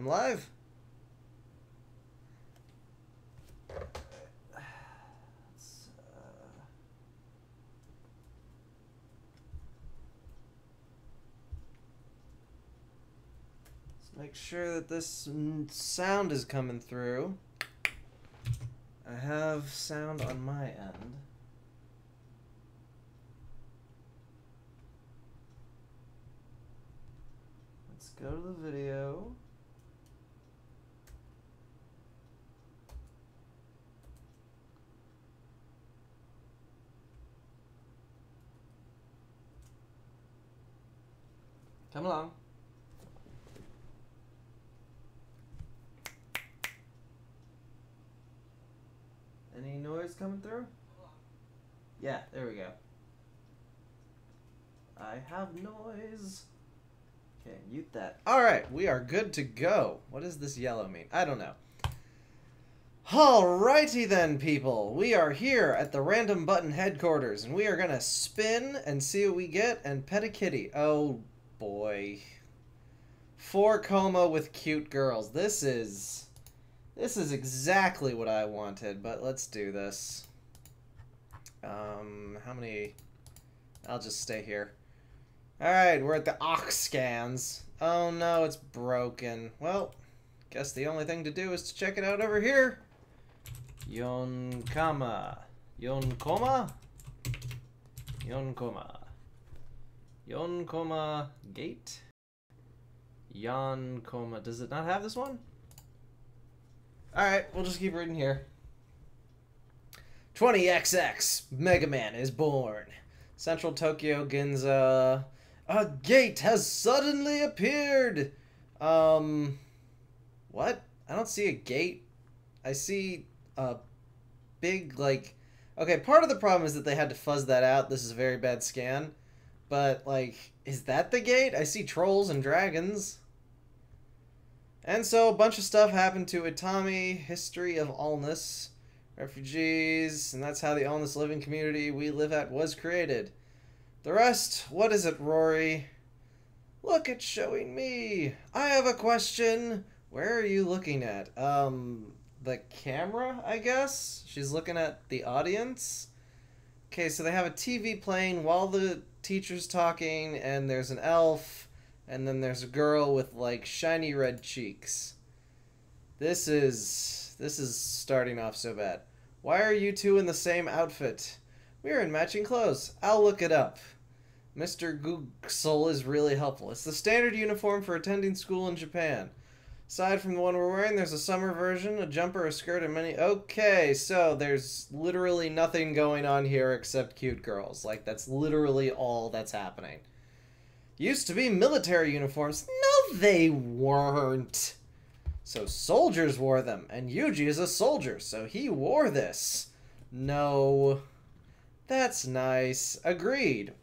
I'm live. Let's make sure that this sound is coming through. I have sound on my end. Let's go to the video. Come along. Any noise coming through? Yeah, there we go. I have noise. Okay, mute that. Alright, we are good to go. What does this yellow mean? I don't know. Alrighty then, people. We are here at the Random Button headquarters, and we are gonna spin and see what we get and pet a kitty. Oh boy. 4 coma with cute girls. This is exactly what I wanted, but let's do this. How many? I'll just stay here. Alright, we're at the Ox scans. Oh no, it's broken. Well, guess the only thing to do is to check it out over here. Yonkama. Yonkoma? Yonkoma. Yonkoma gate? Yonkoma. Does it not have this one? Alright, we'll just keep reading here. 20XX. Mega Man is born. Central Tokyo Ginza. A gate has suddenly appeared. What? I don't see a gate. I see a big, like... Okay, part of the problem is that they had to fuzz that out. This is a very bad scan. But, like, is that the gate? I see trolls and dragons. And so a bunch of stuff happened to Itami, history of allness, refugees, and that's how the allness living community we live at was created. The rest, what is it, Rory? Look, it's showing me. I have a question. Where are you looking at? The camera, I guess? She's looking at the audience. Okay, so they have a TV playing while the teacher's talking, and there's an elf. And then there's a girl with, like, shiny red cheeks. This is starting off so bad. Why are you two in the same outfit? We're in matching clothes. I'll look it up. Mr. Googsel is really helpful. It's the standard uniform for attending school in Japan. Aside from the one we're wearing, there's a summer version, a jumper, a skirt, and many... Okay, so there's literally nothing going on here except cute girls. Like, that's literally all that's happening. Used to be military uniforms. No, they weren't. So soldiers wore them, and Yuji is a soldier, so he wore this. No. That's nice. Agreed.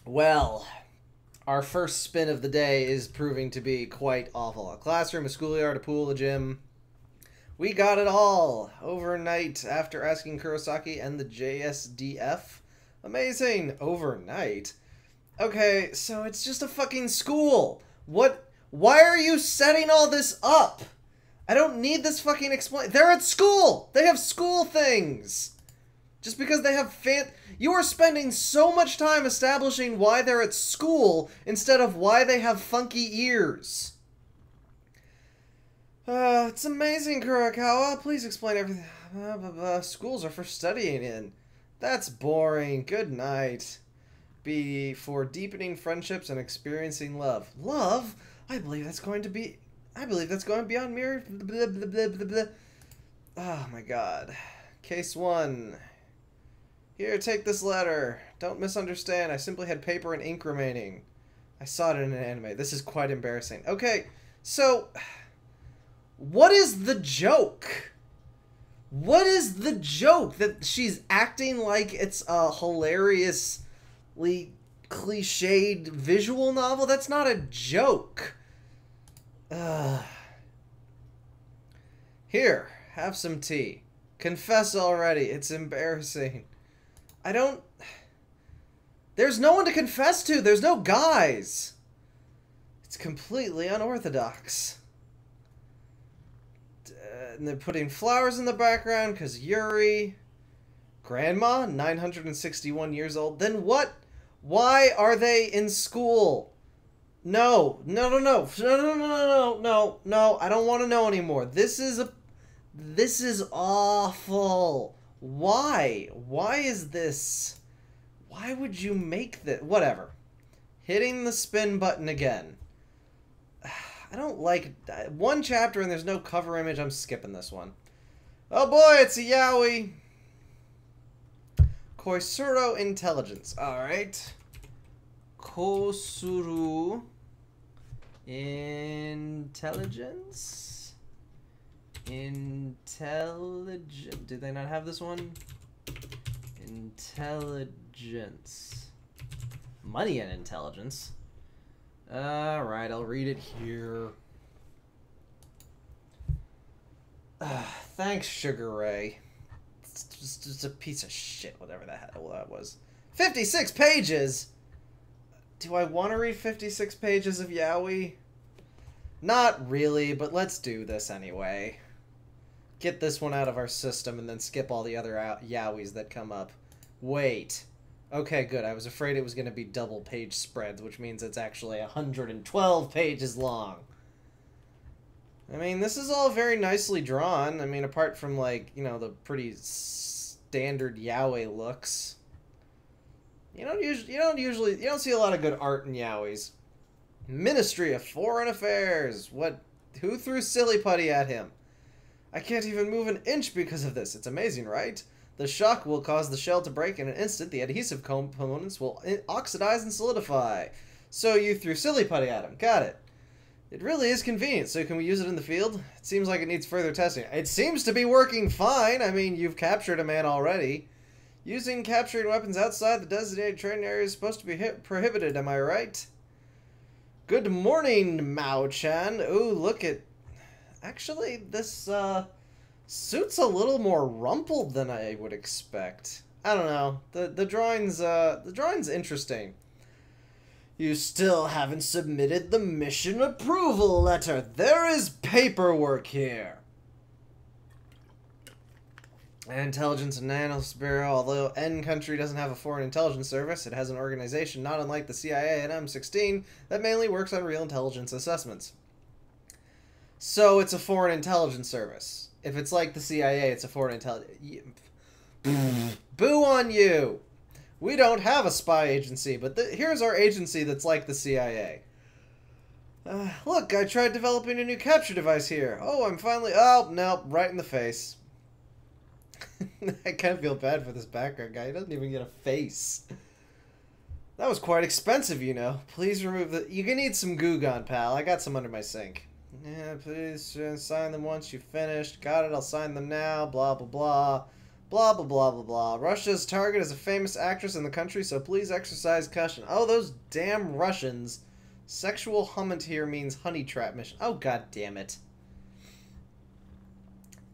Well, our first spin of the day is proving to be quite awful. A classroom, a schoolyard, a pool, a gym. We got it all overnight after asking Kurosaki and the JSDF. Amazing! Overnight? Okay, so it's just a fucking school. What? Why are you setting all this up? I don't need this fucking explain. They're at school! They have school things! Just because they have You are spending so much time establishing why they're at school instead of why they have funky ears. It's amazing, Kurakawa. Please explain everything. Schools are for studying in. That's boring. Good night. B, for deepening friendships and experiencing love. Love? I believe that's going beyond mere... Blah, blah, blah, blah, blah. Oh my god. Case 1. Here, take this letter. Don't misunderstand. I simply had paper and ink remaining. I saw it in an anime. This is quite embarrassing. Okay, so... What is the joke? What is the joke? That she's acting like it's a hilariously cliched visual novel? That's not a joke. Here, have some tea. Confess already. It's embarrassing. There's no one to confess to. There's no guys. It's completely unorthodox. And they're putting flowers in the background because Yuri. Grandma, 961 years old. Then what? Why are they in school? No. No, no, no. No, no, no, no, no, no. I don't want to know anymore. This is awful. Why? Why is this? Why would you make this? Whatever. Hitting the spin button again. I don't like one chapter and there's no cover image. I'm skipping this one. Oh boy, it's a yaoi. Koisuro intelligence. Alright. Kosuru intelligence. Intelligent. Did they not have this one? Intelligence. Money and intelligence. Alright, I'll read it here. Thanks, Sugar Ray. It's just a piece of shit, whatever the hell that was. 56 pages! Do I want to read 56 pages of yaoi? Not really, but let's do this anyway. Get this one out of our system and then skip all the other yaois that come up. Wait. Okay, good. I was afraid it was going to be double page spreads, which means it's actually 112 pages long. I mean, this is all very nicely drawn. I mean, apart from, like, you know, the pretty standard yaoi looks. You don't see a lot of good art in yaois. Ministry of Foreign Affairs. What? Who threw silly putty at him? I can't even move an inch because of this. It's amazing, right? The shock will cause the shell to break in an instant. The adhesive components will oxidize and solidify. So you threw silly putty at him. Got it. It really is convenient. So can we use it in the field? It seems like it needs further testing. It seems to be working fine. I mean, you've captured a man already. Using capturing weapons outside the designated training area is supposed to be prohibited, am I right? Good morning, Mao-chan. Ooh, look at... Actually, this, suit's a little more rumpled than I would expect. I don't know. The drawing's interesting. You still haven't submitted the mission approval letter. There is paperwork here. Intelligence and Analysis Bureau. Although N country doesn't have a foreign intelligence service, it has an organization not unlike the CIA and M16 that mainly works on real intelligence assessments. So it's a foreign intelligence service. If it's like the CIA, it's a foreign intelligence... Boo on you! We don't have a spy agency, but here's our agency that's like the CIA. Look, I tried developing a new capture device here. Oh, I'm finally... Oh, no, right in the face. I kind of feel bad for this background guy. He doesn't even get a face. That was quite expensive, you know. Please remove the... You can need some goo gone, pal. I got some under my sink. Yeah, please sign them once you've finished. Got it, I'll sign them now. Blah, blah, blah. Blah, blah, blah, blah, blah. Russia's target is a famous actress in the country, so please exercise caution. Oh, those damn Russians. Sexual hummant here means honey trap mission. Oh, god damn it.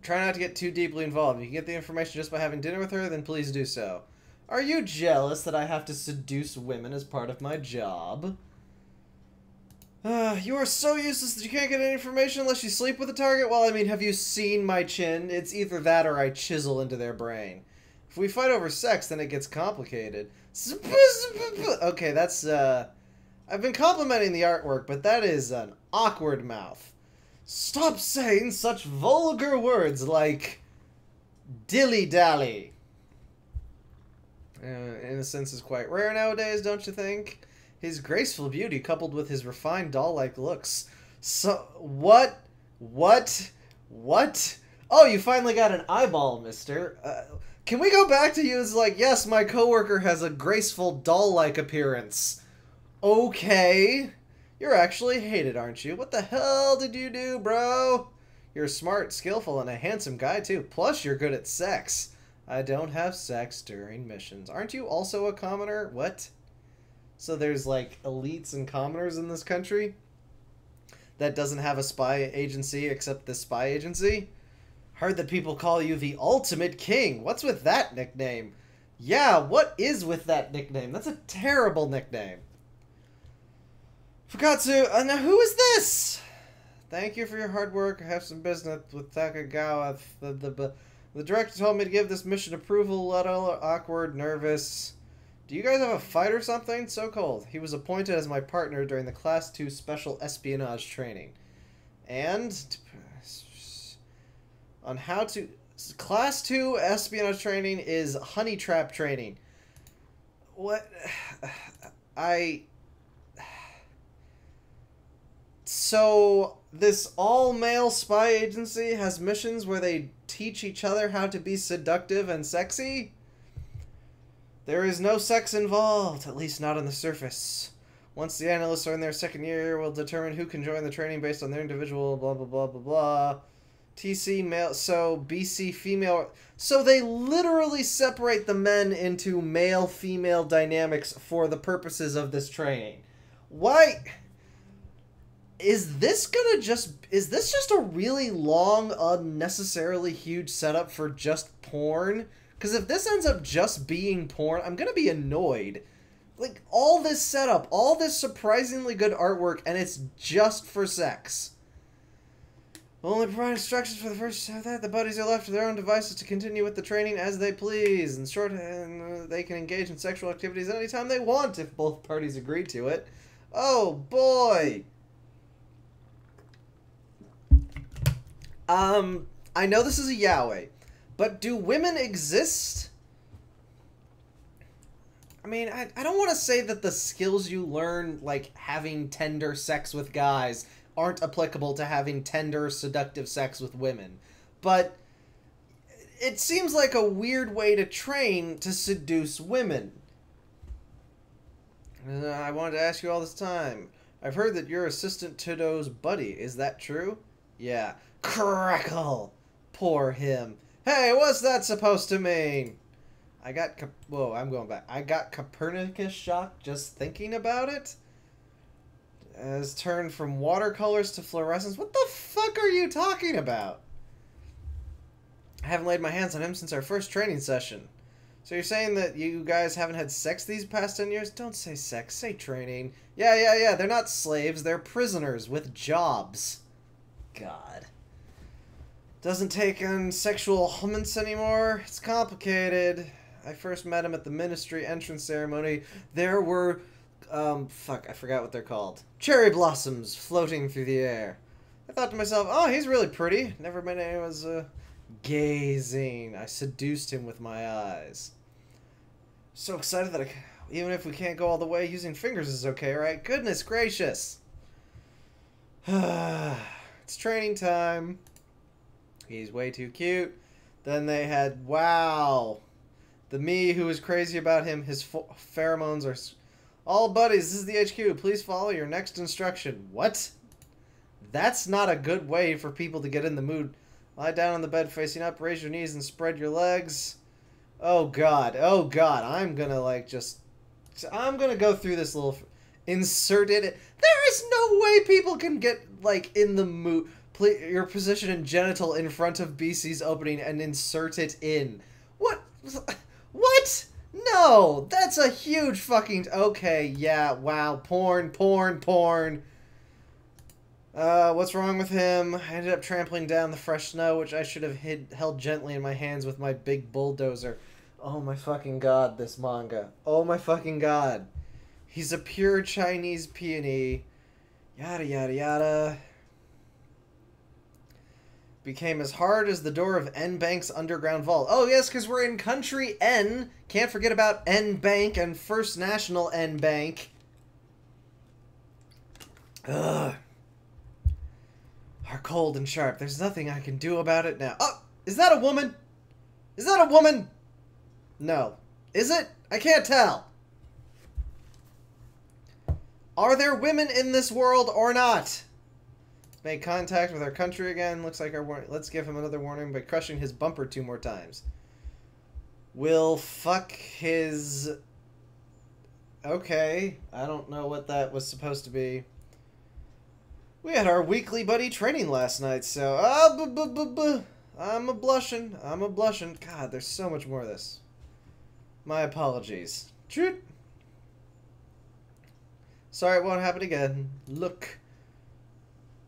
Try not to get too deeply involved. If you can get the information just by having dinner with her, then please do so. Are you jealous that I have to seduce women as part of my job? You are so useless that you can't get any information unless you sleep with the target? Well, I mean, have you seen my chin? It's either that or I chisel into their brain. If we fight over sex, then it gets complicated. Okay, that's, I've been complimenting the artwork, but that is an awkward mouth. Stop saying such vulgar words like dilly-dally. Innocence is quite rare nowadays, don't you think? His graceful beauty coupled with his refined doll-like looks. So, what? Oh, you finally got an eyeball, mister. Can we go back to you as like, yes, my coworker has a graceful doll-like appearance. Okay. You're actually hated, aren't you? What the hell did you do, bro? You're smart, skillful, and a handsome guy, too. Plus, you're good at sex. I don't have sex during missions. Aren't you also a commoner? What? So there's, like, elites and commoners in this country that doesn't have a spy agency except this spy agency? Heard that people call you the ultimate king. What's with that nickname? Yeah, what is with that nickname? That's a terrible nickname. Fukatsu, now who is this? Thank you for your hard work. I have some business with Takagawa. The director told me to give this mission approval. A little awkward, nervous. Do you guys have a fight or something? So cold. He was appointed as my partner during the Class 2 Special Espionage Training. And on how to... Class 2 Espionage Training is honey trap training. What? So, this all-male spy agency has missions where they teach each other how to be seductive and sexy? There is no sex involved, at least not on the surface. Once the analysts are in their second year, we'll determine who can join the training based on their individual blah blah blah blah blah. TC male, so BC female. So they literally separate the men into male-female dynamics for the purposes of this training. Why? Is this just a really long, unnecessarily huge setup for just porn? Because if this ends up just being porn, I'm gonna be annoyed. Like, all this setup, all this surprisingly good artwork, and it's just for sex. We'll only provide instructions for the first time that the buddies are left to their own devices to continue with the training as they please. In short, they can engage in sexual activities anytime they want if both parties agree to it. Oh, boy! I know this is a yaoi, but do women exist? I mean, I don't want to say that the skills you learn, like having tender sex with guys, aren't applicable to having tender, seductive sex with women. But it seems like a weird way to train to seduce women. I wanted to ask you all this time. I've heard that you're Assistant Todo's buddy. Is that true? Yeah. Crackle! Poor him. Hey, what's that supposed to mean? Whoa, I'm going back. I got Copernicus shock just thinking about it. Has turned from watercolors to fluorescence. What the fuck are you talking about? I haven't laid my hands on him since our first training session. So you're saying that you guys haven't had sex these past 10 years? Don't say sex, say training. Yeah. They're not slaves, they're prisoners with jobs. God. Doesn't take on sexual humans anymore. It's complicated. I first met him at the ministry entrance ceremony. There were, fuck, I forgot what they're called. Cherry blossoms floating through the air. I thought to myself, oh, he's really pretty. Never met anyone who was, gazing. I seduced him with my eyes. So excited that even if we can't go all the way, using fingers is okay, right? Goodness gracious. It's training time. He's way too cute. Then they had, wow. The me who was crazy about him, his pheromones are... All buddies, this is the HQ. Please follow your next instruction. What? That's not a good way for people to get in the mood. Lie down on the bed facing up, raise your knees, and spread your legs. Oh, God. Oh, God. I'm gonna, like, just... I'm gonna go through this little... Insert it. There is no way people can get, like, in the mood... Your position in genital in front of BC's opening and insert it in. What? What? No! That's a huge fucking... Okay, yeah, wow. Porn. What's wrong with him? I ended up trampling down the fresh snow, which I should have held gently in my hands with my big bulldozer. Oh my fucking god, this manga. Oh my fucking god. He's a pure Chinese peony. Yada yada yada. Became as hard as the door of N Bank's underground vault. Oh yes, because we're in country N. Can't forget about N Bank and First National N Bank. Ugh. Are cold and sharp. There's nothing I can do about it now. Oh, is that a woman? Is that a woman? No. Is it? I can't tell. Are there women in this world or not? Made contact with our country again. Looks like our warning. Let's give him another warning by crushing his bumper 2 more times. We'll fuck his... Okay. I don't know what that was supposed to be. We had our weekly buddy training last night, so... I'm a blushing. God, there's so much more of this. My apologies. Shoot. Sorry, it won't happen again.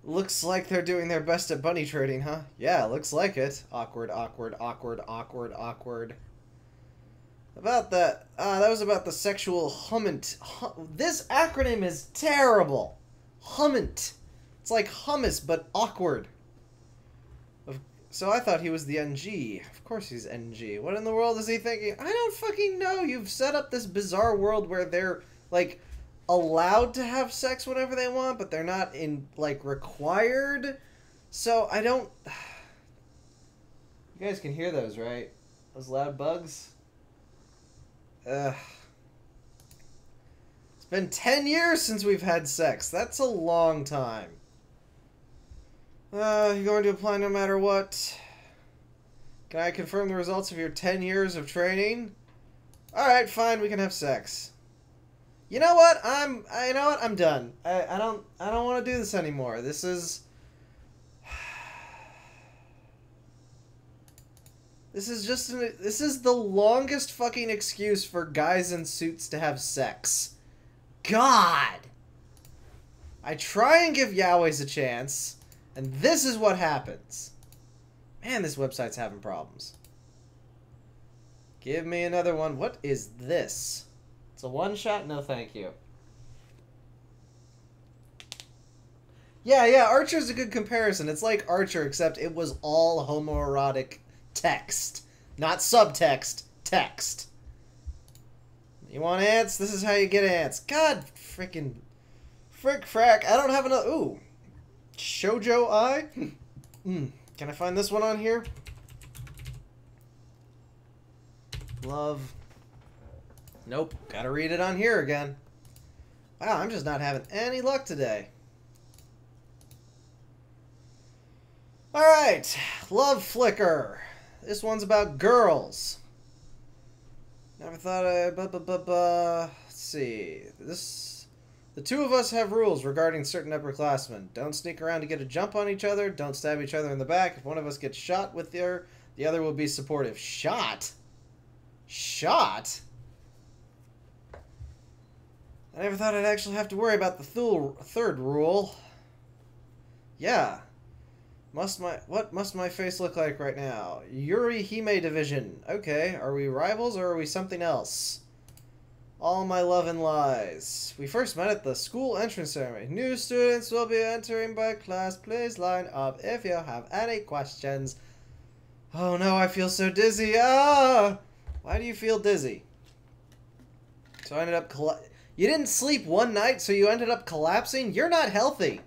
Looks like they're doing their best at bunny trading, huh? Yeah, looks like it. Awkward, awkward, awkward, awkward, awkward. About that, that was about the sexual hummant. This acronym is terrible. Hummant. It's like hummus, but awkward. So I thought he was the NG. Of course he's NG. What in the world is he thinking? I don't fucking know. You've set up this bizarre world where they're, like, allowed to have sex whenever they want, but they're not required. So I don't... You guys can hear those, right? Those loud bugs? Ugh. It's been 10 years since we've had sex. That's a long time. You're going to apply no matter what. Can I confirm the results of your 10 years of training? Alright, fine, we can have sex. You know what? I'm done. I don't want to do this anymore. This is the longest fucking excuse for guys in suits to have sex. God! I try and give yaois a chance, and this is what happens. Man, this website's having problems. Give me another one. What is this? It's a one-shot? No, thank you. Yeah, Archer's a good comparison. It's like Archer, except it was all homoerotic text. Not subtext, text. You want ants? This is how you get ants. God, frickin'... Frick frack. I don't have enough... Ooh. Shoujo Eye? Can I find this one on here? Love. Nope. Gotta read it on here again. Wow, I'm just not having any luck today. Alright. Love Flicker. This one's about girls. Never thought let's see. The two of us have rules regarding certain upperclassmen. Don't sneak around to get a jump on each other. Don't stab each other in the back. If one of us gets shot with the other will be supportive. Shot? Shot? I never thought I'd actually have to worry about the third rule. Yeah. What must my face look like right now? Yuri Hime Division. Okay, are we rivals or are we something else? All my love and lies. We first met at the school entrance ceremony. New students will be entering by class. Please line up if you have any questions. Oh no, I feel so dizzy. Ah! Why do you feel dizzy? So I ended up You didn't sleep one night, so you ended up collapsing? You're not healthy.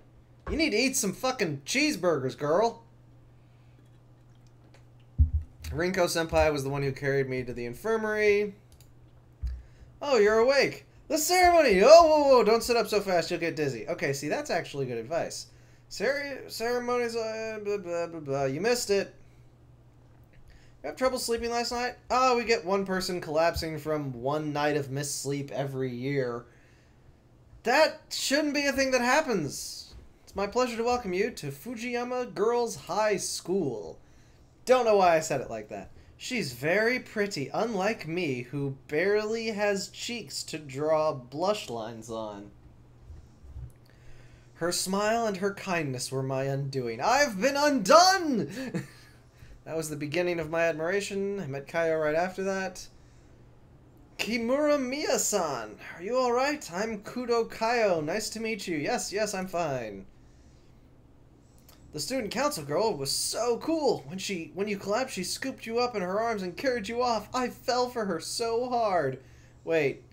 You need to eat some fucking cheeseburgers, girl. Rinko-senpai was the one who carried me to the infirmary. Oh, you're awake. The ceremony! Oh, whoa, don't sit up so fast, you'll get dizzy. Okay, see, that's actually good advice. Ceremonies, blah, blah, blah, blah. You missed it. You have trouble sleeping last night? Oh, we get one person collapsing from one night of missed sleep every year. That shouldn't be a thing that happens. It's my pleasure to welcome you to Fujiyama Girls High School. Don't know why I said it like that. She's very pretty, unlike me, who barely has cheeks to draw blush lines on. Her smile and her kindness were my undoing. I've been undone! That was the beginning of my admiration. I met Kaio right after that. Kimura Miya-san, are you alright? I'm Kudo Kaio. Nice to meet you. Yes, I'm fine. The student council girl was so cool. When you collapsed, she scooped you up in her arms and carried you off. I fell for her so hard. Wait.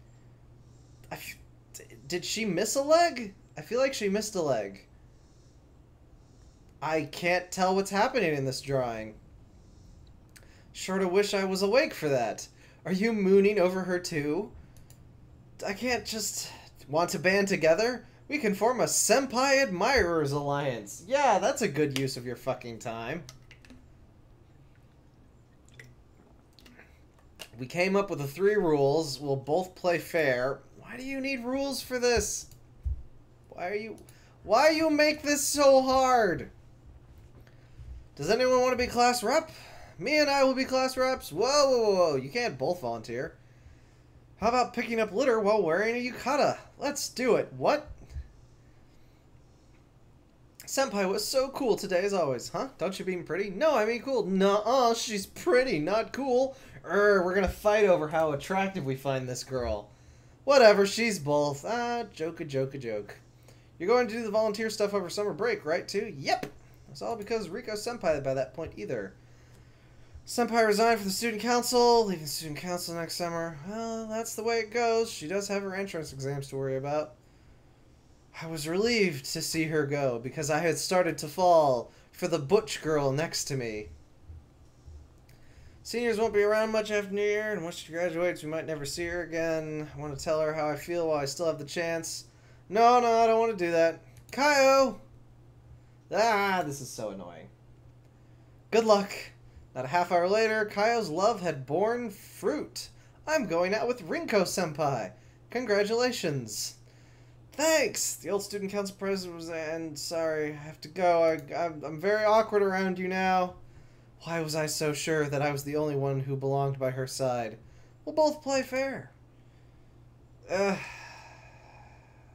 Did she miss a leg? I feel like she missed a leg. I can't tell what's happening in this drawing. Sure to wish I was awake for that. Are you mooning over her too? I can't just... Want to band together? We can form a Senpai Admirers Alliance. Yeah, that's a good use of your fucking time. We came up with the 3 rules. We'll both play fair. Why do you need rules for this? Why you make this so hard? Does anyone want to be class rep? Me and I will be class reps. Whoa. You can't both volunteer. How about picking up litter while wearing a yukata? Let's do it. What? Senpai was so cool today as always. Huh? Don't you mean pretty? No, I mean cool. Nuh-uh, she's pretty, not cool. We're gonna fight over how attractive we find this girl. Whatever, she's both. Joke a joke a joke. You're going to do the volunteer stuff over summer break, right, too? Yep! It's all because Rico-senpai by that point either. Senpai resigned from the student council, leaving student council next summer. Well, that's the way it goes. She does have her entrance exams to worry about. I was relieved to see her go, because I had started to fall for the butch girl next to me. Seniors won't be around much after New Year, and once she graduates, we might never see her again. I want to tell her how I feel while I still have the chance. No, I don't want to do that. Kaio! This is so annoying. Good luck. Not a half hour later, Kaio's love had borne fruit. I'm going out with Rinko-senpai. Congratulations. Thanks! The old student council president was... And sorry, I have to go. I'm very awkward around you now. Why was I so sure that I was the only one who belonged by her side? We'll both play fair.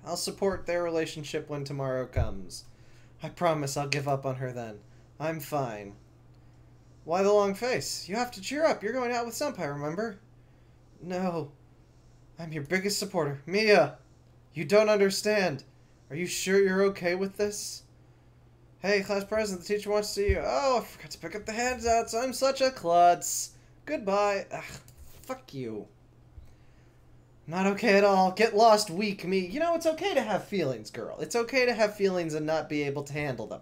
I'll support their relationship when tomorrow comes. I promise I'll give up on her then. I'm fine. Why the long face? You have to cheer up. You're going out with Senpai, remember? No. I'm your biggest supporter. Mia! You don't understand. Are you sure you're okay with this? Hey, class president, the teacher wants to see you. Oh, I forgot to pick up the handouts. I'm such a klutz. Goodbye. Ugh, fuck you. Not okay at all. Get lost, weak me. You know, it's okay to have feelings, girl. It's okay to have feelings and not be able to handle them.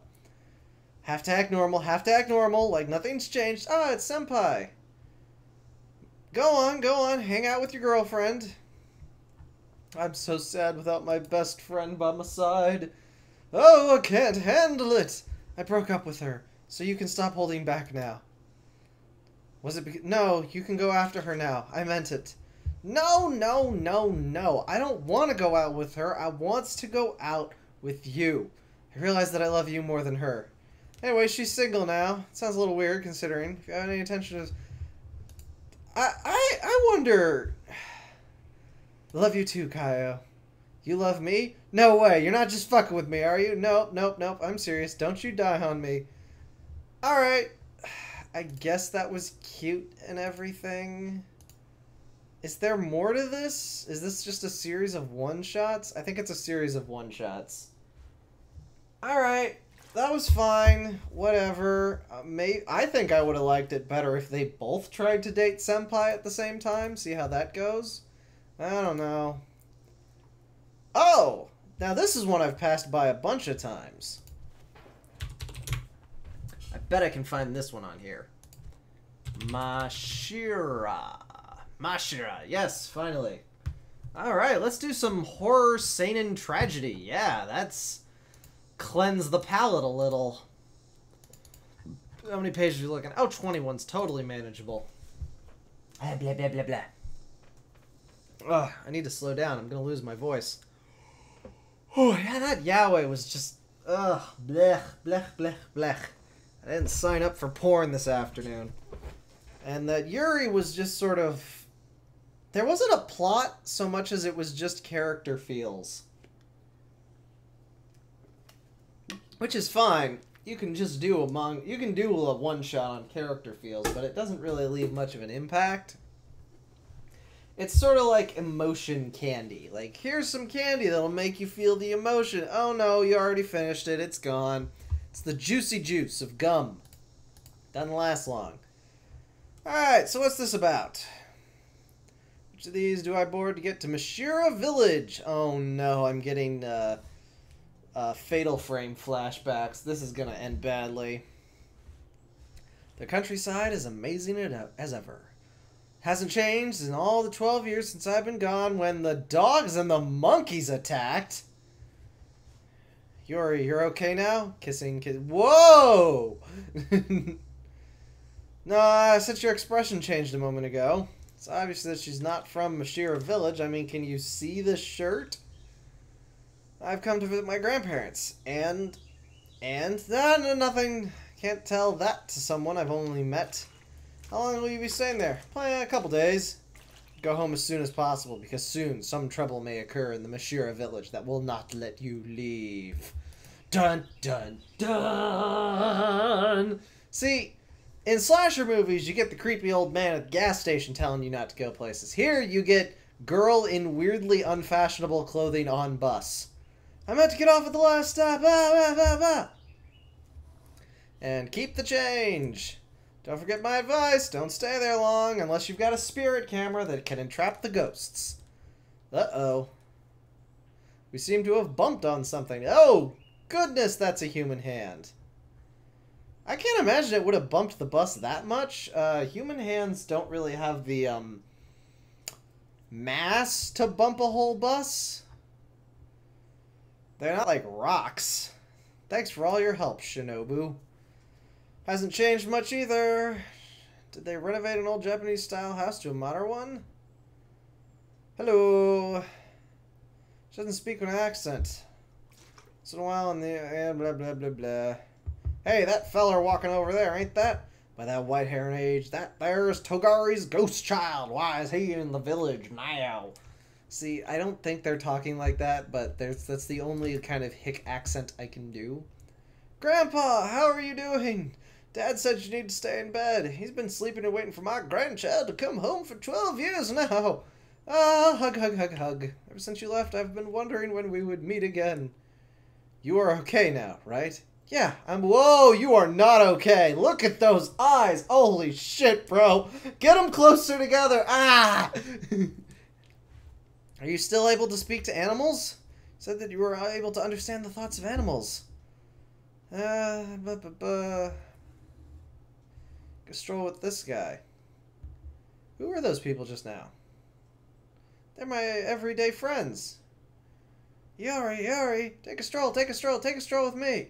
Have to act normal, like nothing's changed. Ah, it's Senpai. Go on, hang out with your girlfriend. I'm so sad without my best friend by my side. Oh, I can't handle it. I broke up with her, so you can stop holding back now. Was it no, you can go after her now. I meant it. No. I don't want to go out with her. I want to go out with you. I realize that I love you more than her. Anyway, she's single now. Sounds a little weird considering. If you have any intention to... I wonder... Love you too, Kaio. You love me? No way. You're not just fucking with me, are you? Nope. I'm serious. Don't you die on me. Alright. I guess that was cute and everything. Is there more to this? Is this just a series of one-shots? I think it's a series of one-shots. Alright. That was fine. Whatever. I think I would have liked it better if they both tried to date Senpai at the same time. See how that goes? I don't know. Oh! Now this is one I've passed by a bunch of times. I bet I can find this one on here. Mashira. Yes, finally. Alright, let's do some horror seinen tragedy. Yeah, that's... cleanse the palate a little. How many pages are you looking at? Oh, 21's totally manageable. Blah, blah, blah, blah. Ugh, I need to slow down. I'm gonna lose my voice. Oh, yeah, that yaoi was just... Ugh, blech, blech, blech, blech. I didn't sign up for porn this afternoon. And that Yuri was just sort of... There wasn't a plot so much as it was just character feels. Which is fine. You can just do you can do a one-shot on character feels, but it doesn't really leave much of an impact. It's sort of like emotion candy. Like, here's some candy that'll make you feel the emotion. Oh no, you already finished it. It's gone. It's the juicy juice of gum. Doesn't last long. Alright, so what's this about? Which of these do I board to get to Mashira Village? Oh no, I'm getting Fatal Frame flashbacks. This is gonna end badly. The countryside is amazing as ever. Hasn't changed in all the 12 years since I've been gone when the dogs and the monkeys attacked. Yuri, you're okay now? Kissing, kiss. Whoa! No, since your expression changed a moment ago. It's obvious that she's not from Mashira Village. I mean, can you see this shirt? I've come to visit my grandparents. And? Nothing. Can't tell that to someone I've only met. How long will you be staying there? A couple days. Go home as soon as possible, because soon some trouble may occur in the Mashira village that will not let you leave. Dun dun dun! See, in slasher movies, you get the creepy old man at the gas station telling you not to go places. Here, you get girl in weirdly unfashionable clothing on bus. I'm about to get off at the last stop. And keep the change. Don't forget my advice. Don't stay there long unless you've got a spirit camera that can entrap the ghosts. Uh-oh. We seem to have bumped on something. Oh, goodness, that's a human hand. I can't imagine it would have bumped the bus that much. Human hands don't really have the mass to bump a whole bus. They're not like rocks. Thanks for all your help, Shinobu. Hasn't changed much either. Did they renovate an old Japanese-style house to a modern one? Hello. She doesn't speak with an accent. Once in a while in the... blah, blah, blah, blah. Hey, that feller walking over there, ain't that? By that white hair and age, that there's Togari's ghost child. Why is he in the village now? See, I don't think they're talking like that, but that's the only kind of hick accent I can do. Grandpa, how are you doing? Dad said you need to stay in bed. He's been sleeping and waiting for my grandchild to come home for 12 years now. Ah, hug, hug, hug, hug. Ever since you left, I've been wondering when we would meet again. You are okay now, right? Yeah, Whoa, you are not okay. Look at those eyes. Holy shit, bro. Get them closer together. Ah! Are you still able to speak to animals? You said that you were able to understand the thoughts of animals. Go stroll with this guy. Who were those people just now? They're my everyday friends. Yori, take a stroll with me.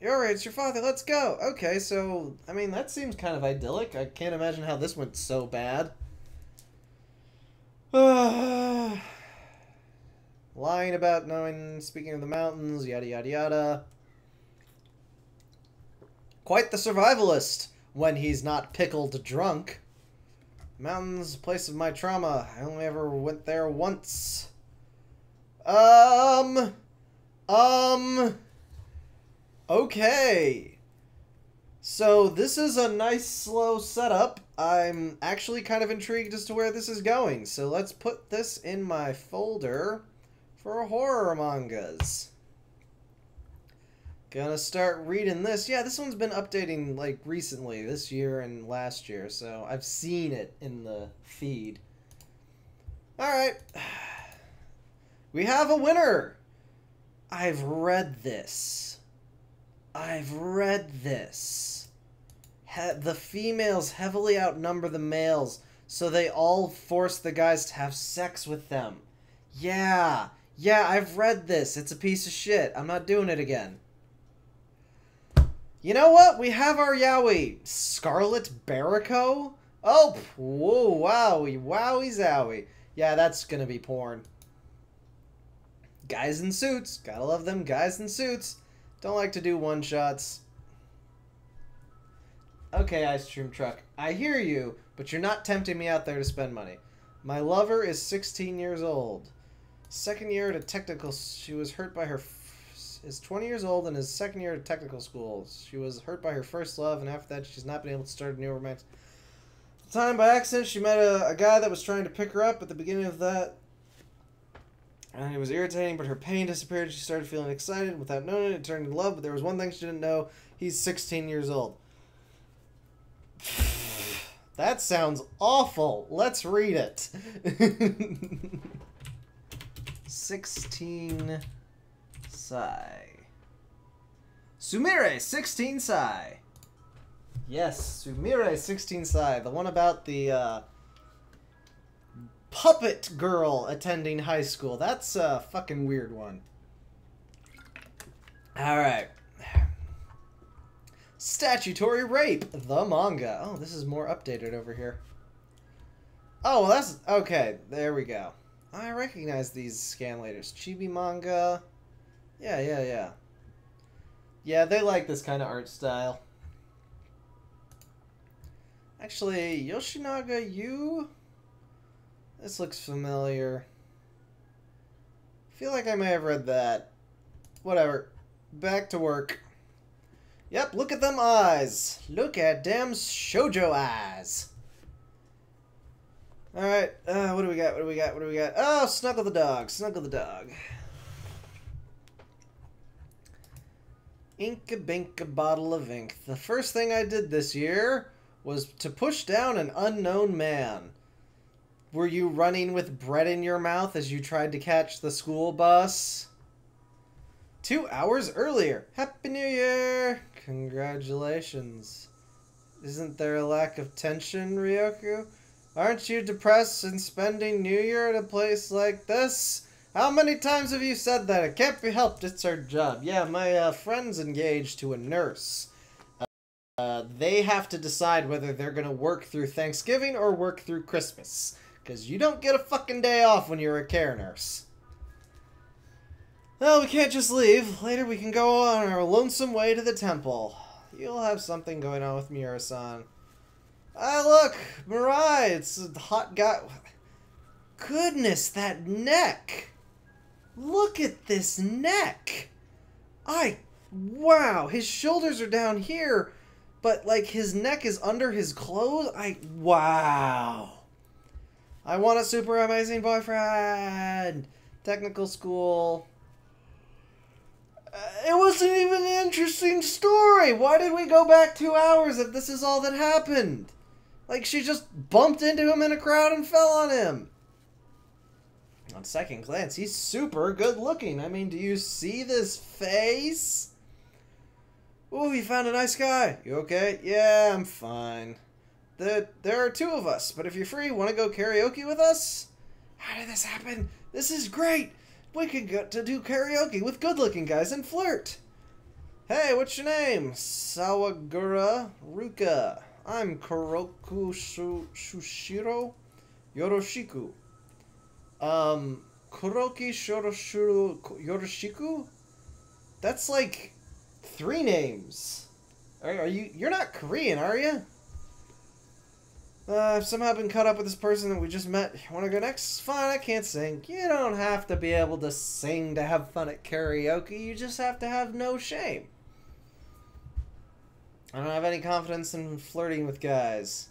Yori, it's your father, let's go. Okay, so, I mean, that seems kind of idyllic. I can't imagine how this went so bad. Lying about knowing, speaking of the mountains, yada yada yada. Quite the survivalist when he's not pickled drunk. Mountains, place of my trauma. I only ever went there once. Okay. So this is a nice slow setup. I'm actually kind of intrigued as to where this is going. So let's put this in my folder for horror mangas. Gonna start reading this. Yeah, this one's been updating like recently, this year and last year, so I've seen it in the feed. Alright. We have a winner! I've read this. The females heavily outnumber the males, so they all force the guys to have sex with them. Yeah, I've read this. It's a piece of shit. I'm not doing it again. You know what? We have our yaoi. Scarlet Barrico? Oh, whoa, wowie, zowie. Yeah, that's gonna be porn. Guys in suits. Gotta love them guys in suits. Don't like to do one-shots. Okay, Ice Cream Truck. I hear you, but you're not tempting me out there to spend money. My lover is 16 years old. Second year at a technical... She was hurt by her... is 20 years old and is second year at technical school. She was hurt by her first love, and after that, she's not been able to start a new romance. At the time, by accident, she met a guy that was trying to pick her up at the beginning of that. And it was irritating, but her pain disappeared. She started feeling excited. Without knowing it, it turned into love, but there was one thing she didn't know. He's 16 years old. That sounds awful. Let's read it. 16 Sai. Sumire 16 Sai. Yes, Sumire 16 Sai. The one about the puppet girl attending high school. That's a fucking weird one. Alright. Statutory Rape, the manga. Oh, this is more updated over here. Oh, well, that's... Okay, there we go. I recognize these scanlators. Chibi manga. Yeah. Yeah, they like this kind of art style. Actually, Yoshinaga, you... This looks familiar. I feel like I may have read that. Whatever. Back to work. Yep, look at them eyes. Look at them shoujo eyes. Alright, what do we got? What do we got? What do we got? Oh, Snuggle the dog. Snuggle the dog. Ink-a-bink-a bottle of ink. The first thing I did this year was to push down an unknown man. Were you running with bread in your mouth as you tried to catch the school bus? 2 hours earlier. Happy New Year! Congratulations. Isn't there a lack of tension, Ryoku? Aren't you depressed in spending New Year at a place like this? How many times have you said that? It can't be helped, it's our job. Yeah, my friend's engaged to a nurse. They have to decide whether they're gonna work through Thanksgiving or work through Christmas. Because you don't get a fucking day off when you're a care nurse. Well, we can't just leave. Later we can go on our lonesome way to the temple. You'll have something going on with Miura-san. Ah, look! Mirai! It's a hot guy. Goodness, that neck! Look at this neck! Wow! His shoulders are down here, but, like, his neck is under his clothes? Wow! I want a super amazing boyfriend! Technical school. It wasn't even an interesting story! Why did we go back 2 hours if this is all that happened? Like, she just bumped into him in a crowd and fell on him. On second glance, he's super good looking. I mean, do you see this face? Ooh, you found a nice guy. You okay? Yeah, I'm fine. There are 2 of us, but if you're free, want to go karaoke with us? How did this happen? This is great. We could get to do karaoke with good-looking guys and flirt. Hey, what's your name? Sawagura Ruka. I'm Kuroku Shushiro Yoroshiku. Kuroki Shoroshuru Yoroshiku? That's like 3 names. Are you? You're not Korean, are you? I've somehow been caught up with this person that we just met. You want to go next? Fine, I can't sing. You don't have to be able to sing to have fun at karaoke. You just have to have no shame. I don't have any confidence in flirting with guys.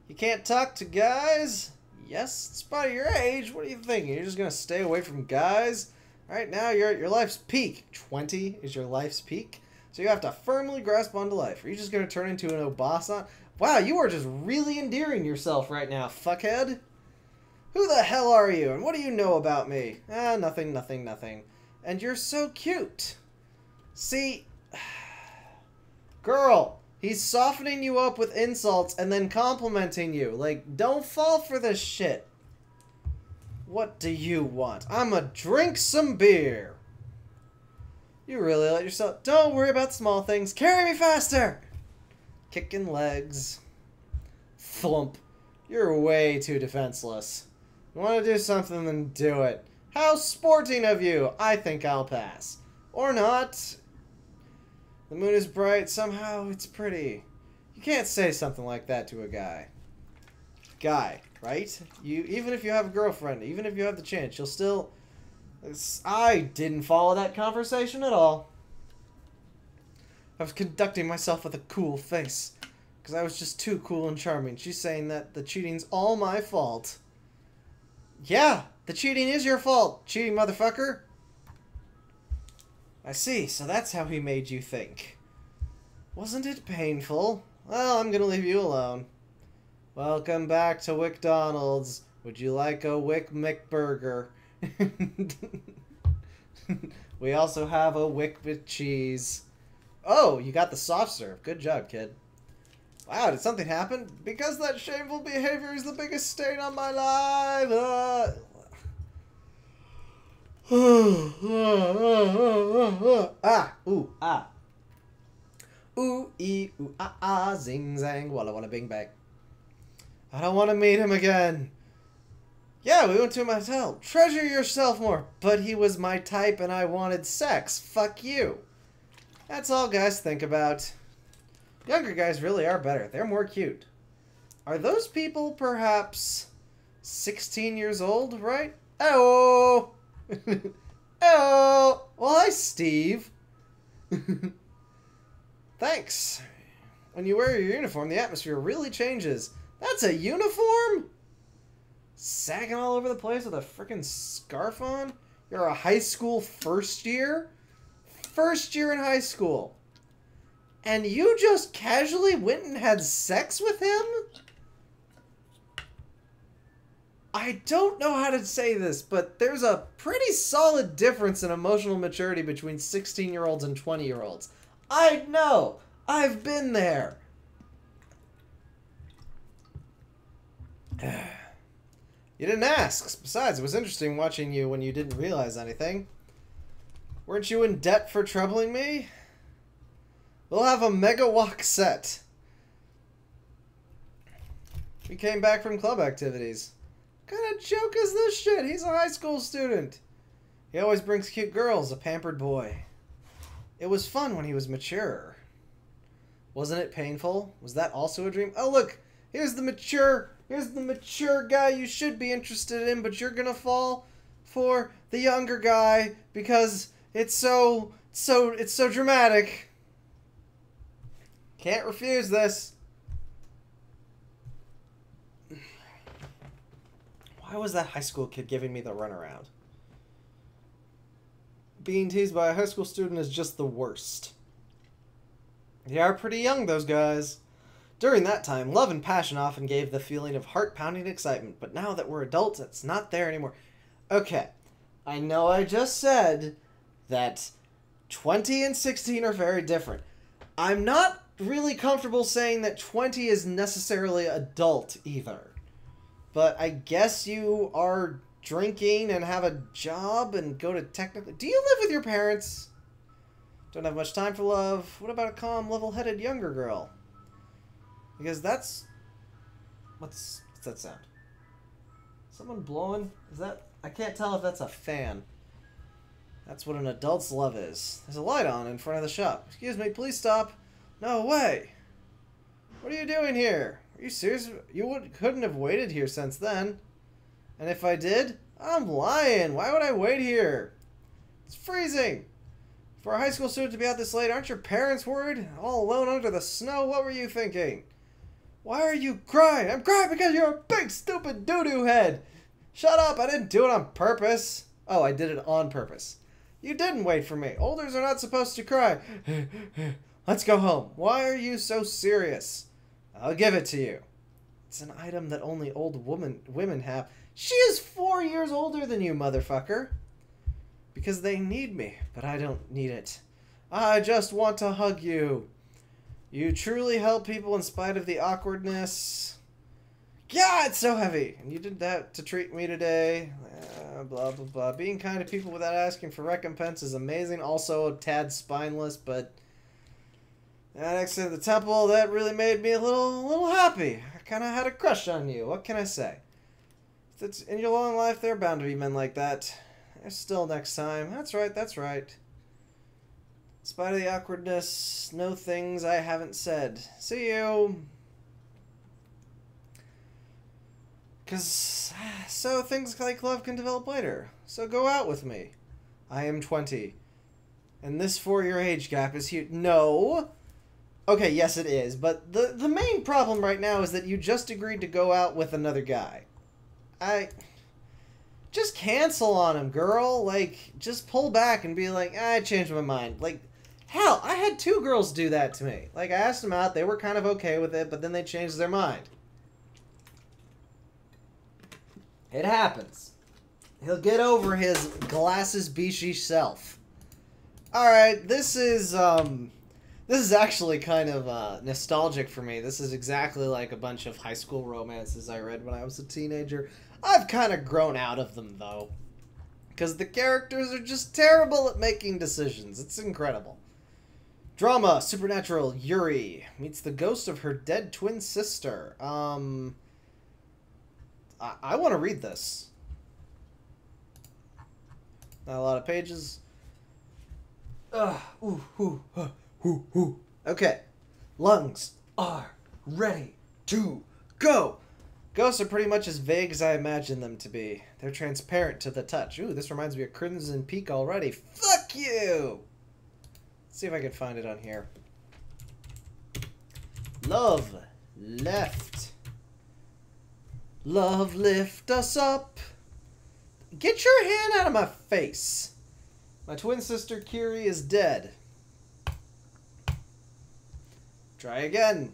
You can't talk to guys? Yes, it's about your age. What are you thinking? You're just going to stay away from guys? Right now, you're at your life's peak. 20 is your life's peak. So you have to firmly grasp onto life. Are you just going to turn into an Obasa? Wow, you are just really endearing yourself right now, fuckhead. Who the hell are you, and what do you know about me? Ah, nothing, nothing, nothing. And you're so cute. See... Girl, he's softening you up with insults and then complimenting you. Like, don't fall for this shit. What do you want? I'ma drink some beer. You really let yourself... Don't worry about small things. Carry me faster! Kicking legs. Thump. You're way too defenseless. You want to do something, then do it. How sporting of you! I think I'll pass. Or not. The moon is bright. Somehow it's pretty. You can't say something like that to a guy. Guy, right? Even if you have a girlfriend, even if you have the chance, you'll still... I didn't follow that conversation at all. I was conducting myself with a cool face. Because I was just too cool and charming. She's saying that the cheating's all my fault. Yeah, the cheating is your fault, cheating motherfucker. I see, so that's how he made you think. Wasn't it painful? Well, I'm gonna leave you alone. Welcome back to McDonald's. Would you like a Wick McBurger? We also have a Wick with cheese. Oh, you got the soft serve. Good job, kid. Wow, did something happen? Because that shameful behavior is the biggest stain on my life. Ooh, ah. Ooh, ee, ooh, ah, ah, zing, zang, walla, walla, bing, bang. I don't want to meet him again. Yeah, we went to a motel. Treasure yourself more. But he was my type and I wanted sex. Fuck you. That's all guys think about. Younger guys really are better. They're more cute. Are those people perhaps 16 years old, right? Oh! Oh! Well, hi, Steve. Thanks. When you wear your uniform, the atmosphere really changes. That's a uniform? Sagging all over the place with a frickin' scarf on? You're a high school first year? First year in high school. And you just casually went and had sex with him? I don't know how to say this, but there's a pretty solid difference in emotional maturity between 16-year-olds and 20-year-olds. I know. I've been there. You didn't ask. Besides, it was interesting watching you when you didn't realize anything. Weren't you in debt for troubling me? We'll have a mega walk set. We came back from club activities. What kind of joke is this shit? He's a high school student. He always brings cute girls, a pampered boy. It was fun when he was mature. Wasn't it painful? Was that also a dream? Oh, look. Here's the mature guy you should be interested in, but you're gonna fall for the younger guy because it's so dramatic. Can't refuse this. Why was that high school kid giving me the runaround? Being teased by a high school student is just the worst. They are pretty young, those guys. During that time, love and passion often gave the feeling of heart-pounding excitement, but now that we're adults, it's not there anymore. Okay, I know I just said that 20 and 16 are very different. I'm not really comfortable saying that 20 is necessarily adult either. But I guess you are drinking and have a job and go to technically... Do you live with your parents? Don't have much time for love. What about a calm, level-headed younger girl? Because that's... What's that sound? Someone blowing? Is that... I can't tell if that's a fan. That's what an adult's love is. There's a light on in front of the shop. Excuse me, please stop. No way. What are you doing here? Are you serious? You couldn't have waited here since then. And if I did, I'm lying. Why would I wait here? It's freezing. For a high school student to be out this late, aren't your parents worried? All alone under the snow? What were you thinking? Why are you crying? I'm crying because you're a big stupid doo-doo head. Shut up. I didn't do it on purpose. Oh, I did it on purpose. You didn't wait for me. Olders are not supposed to cry. Let's go home. Why are you so serious? I'll give it to you. It's an item that only old women have. She is 4 years older than you, motherfucker. Because they need me, but I don't need it. I just want to hug you. You truly help people in spite of the awkwardness. Yeah, it's so heavy. And you did that to treat me today. Blah, blah, blah. Being kind to people without asking for recompense is amazing. Also a tad spineless, but... next to the temple, that really made me a little happy. I kind of had a crush on you. What can I say? If it's in your long life, there are bound to be men like that. There's still next time. That's right, that's right. In spite of the awkwardness, no things I haven't said. See you. So things like love can develop later. So go out with me. I am 20. And this 4-year age gap is huge. No. Okay, yes it is. But the main problem right now is that you just agreed to go out with another guy. Just cancel on him, girl. Like, just pull back and be like, I changed my mind. Like, hell, I had 2 girls do that to me. Like, I asked them out, they were kind of okay with it, but then they changed their mind. It happens. He'll get over his glasses beachy self. Alright, this is actually kind of nostalgic for me. This is exactly like a bunch of high school romances I read when I was a teenager. I've kind of grown out of them, though. Because the characters are just terrible at making decisions. It's incredible. Drama, supernatural, Yuri meets the ghost of her dead twin sister. I want to read this. Not a lot of pages. Okay. Lungs are ready to go. Ghosts are pretty much as vague as I imagine them to be. They're transparent to the touch. Ooh, this reminds me of Crimson Peak already. Fuck you! Let's see if I can find it on here. Love left. Love lift us up. Get your hand out of my face. My twin sister Kiri is dead. Try again.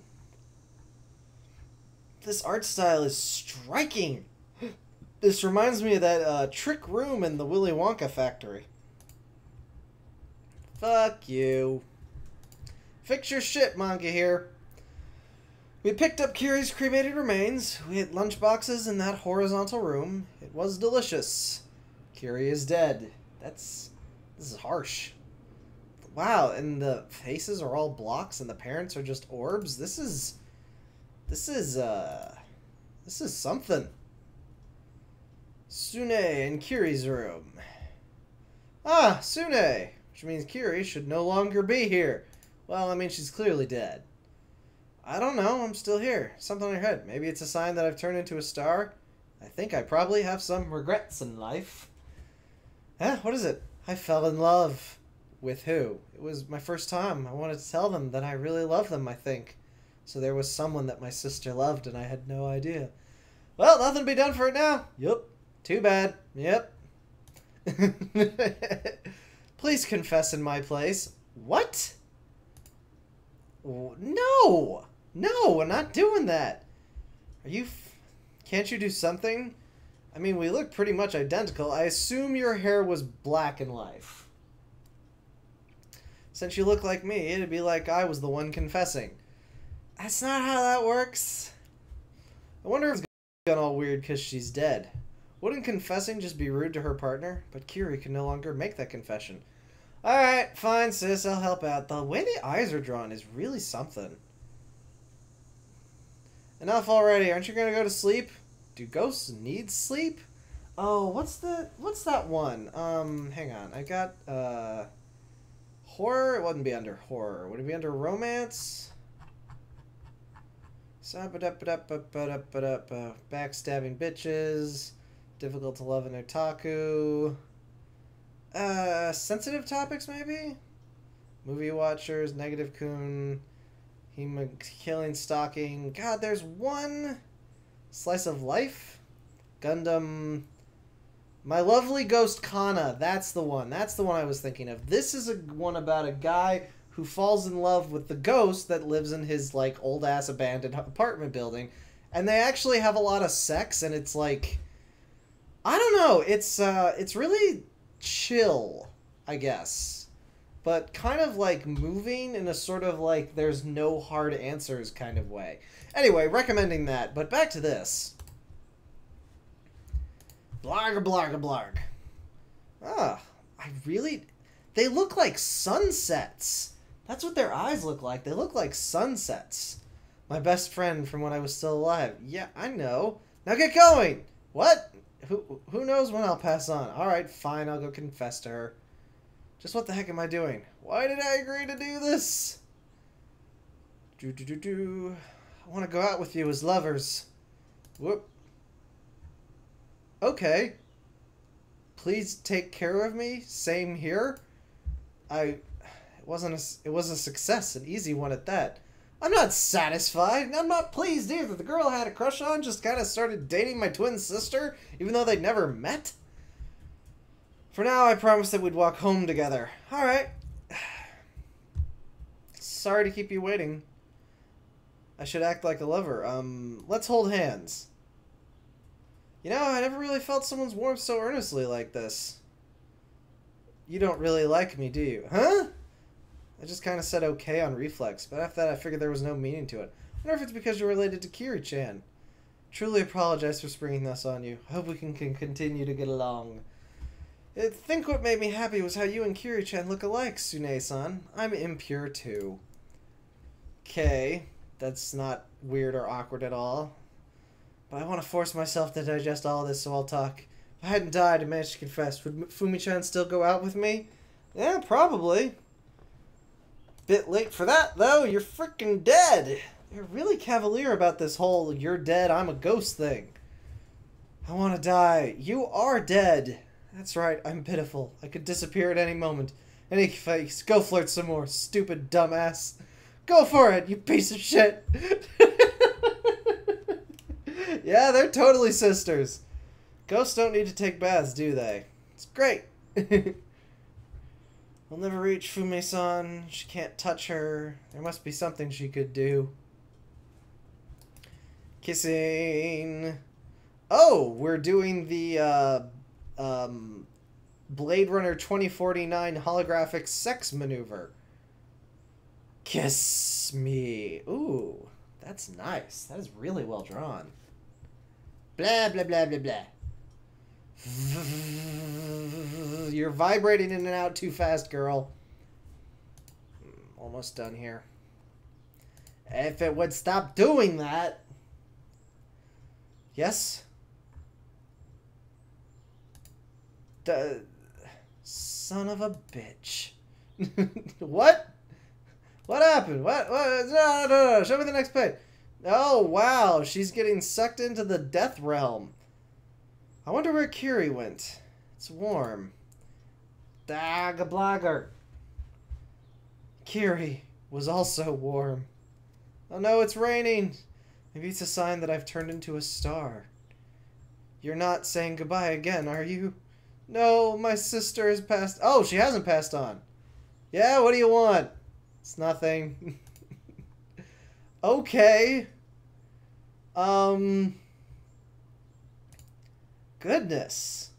This art style is striking. This reminds me of that trick room in the Willy Wonka factory. Fuck you. Fix your shit, manga here. We picked up Kiri's cremated remains. We had lunchboxes in that horizontal room. It was delicious. Kiri is dead. This is harsh. Wow, and the faces are all blocks and the parents are just orbs. This is something. Sune in Kiri's room. Ah, Sune, which means Kiri should no longer be here. Well, I mean, she's clearly dead. I don't know, I'm still here. Something on your head. Maybe it's a sign that I've turned into a star. I think I probably have some regrets in life. Huh? What is it? I fell in love. With who? It was my first time. I wanted to tell them that I really love them, I think. So there was someone that my sister loved and I had no idea. Well, nothing to be done for it now. Yup. Too bad. Yep. Please confess in my place. What? No! No, we're not doing that. Are you... Can't you do something? I mean, we look pretty much identical. I assume your hair was black in life. Since you look like me, it'd be like I was the one confessing. That's not how that works. I wonder if it's gone all weird because she's dead. Wouldn't confessing just be rude to her partner? But Kiri can no longer make that confession. Alright, fine sis, I'll help out. The way the eyes are drawn is really something. Enough already, aren't you gonna go to sleep? Do ghosts need sleep? Oh, what's that one? Hang on, I got, horror? It wouldn't be under horror. Would it be under romance? Backstabbing bitches. Difficult to love in otaku. Sensitive topics, maybe? Movie watchers, negative kun, killing, stalking. God, there's one. Slice of life? Gundam. My Lovely Ghost Kana. That's the one. That's the one I was thinking of. This is one about a guy who falls in love with the ghost that lives in his, like, old-ass abandoned apartment building. And they actually have a lot of sex, and it's like... I don't know. It's really chill, I guess. But kind of, like, moving in a sort of, like, there's no hard answers kind of way. Anyway, recommending that. But back to this. Blarg, blarg, blarg. Ah, they look like sunsets. That's what their eyes look like. They look like sunsets. My best friend from when I was still alive. Yeah, I know. Now get going! What? Who knows when I'll pass on? Alright, fine, I'll go confess to her. Just what the heck am I doing? Why did I agree to do this? I want to go out with you as lovers. Whoop. Okay. Please take care of me. Same here. It was a success, an easy one at that. I'm not satisfied, and I'm not pleased either. The girl I had a crush on just kind of started dating my twin sister, even though they'd never met. For now, I promised that we'd walk home together. Alright. Sorry to keep you waiting. I should act like a lover. Let's hold hands. You know, I never really felt someone's warmth so earnestly like this. You don't really like me, do you? Huh? I just kind of said okay on reflex, but after that I figured there was no meaning to it. I wonder if it's because you're related to Kiri-chan. Truly apologize for springing this on you. I hope we can continue to get along. I think what made me happy was how you and Kiri-chan look alike, Sune-san. I'm impure too. Okay, that's not weird or awkward at all. But I want to force myself to digest all this, so I'll talk. If I hadn't died and managed to confess, would Fumi-chan still go out with me? Yeah, probably. Bit late for that, though. You're freaking dead. You're really cavalier about this whole "you're dead, I'm a ghost" thing. I want to die. You are dead. That's right, I'm pitiful. I could disappear at any moment. Any face. Go flirt some more, stupid dumbass. Go for it, you piece of shit. Yeah, they're totally sisters. Ghosts don't need to take baths, do they? It's great. We'll never reach Fume-san. She can't touch her. There must be something she could do. Kissing. Oh, we're doing the Blade Runner 2049 holographic sex maneuver. Kiss me. Ooh, that's nice. That is really well drawn. Blah, blah, blah, blah, blah. You're vibrating in and out too fast, girl. Almost done here. If it would stop doing that. Yes? Son of a bitch. What? What happened? What? No. Show me the next page. Oh, wow. She's getting sucked into the death realm. I wonder where Kiri went. It's warm. Dagablagger. Kiri was also warm. Oh no, it's raining. Maybe it's a sign that I've turned into a star. You're not saying goodbye again, are you? No, my sister has passed. Oh, she hasn't passed on. Yeah, what do you want? It's nothing. Okay. Goodness.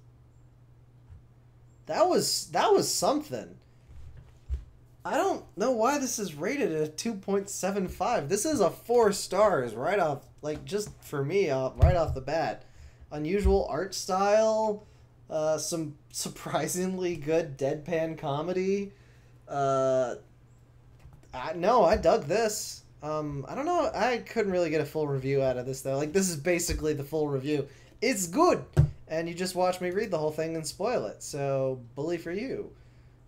That was something. I don't know why this is rated at a 2.75. This is a 4 stars right off, like, just for me, right off the bat. Unusual art style, some surprisingly good deadpan comedy. No, I dug this. I don't know, I couldn't really get a full review out of this, though. Like, this is basically the full review. It's good! And you just watch me read the whole thing and spoil it, so bully for you.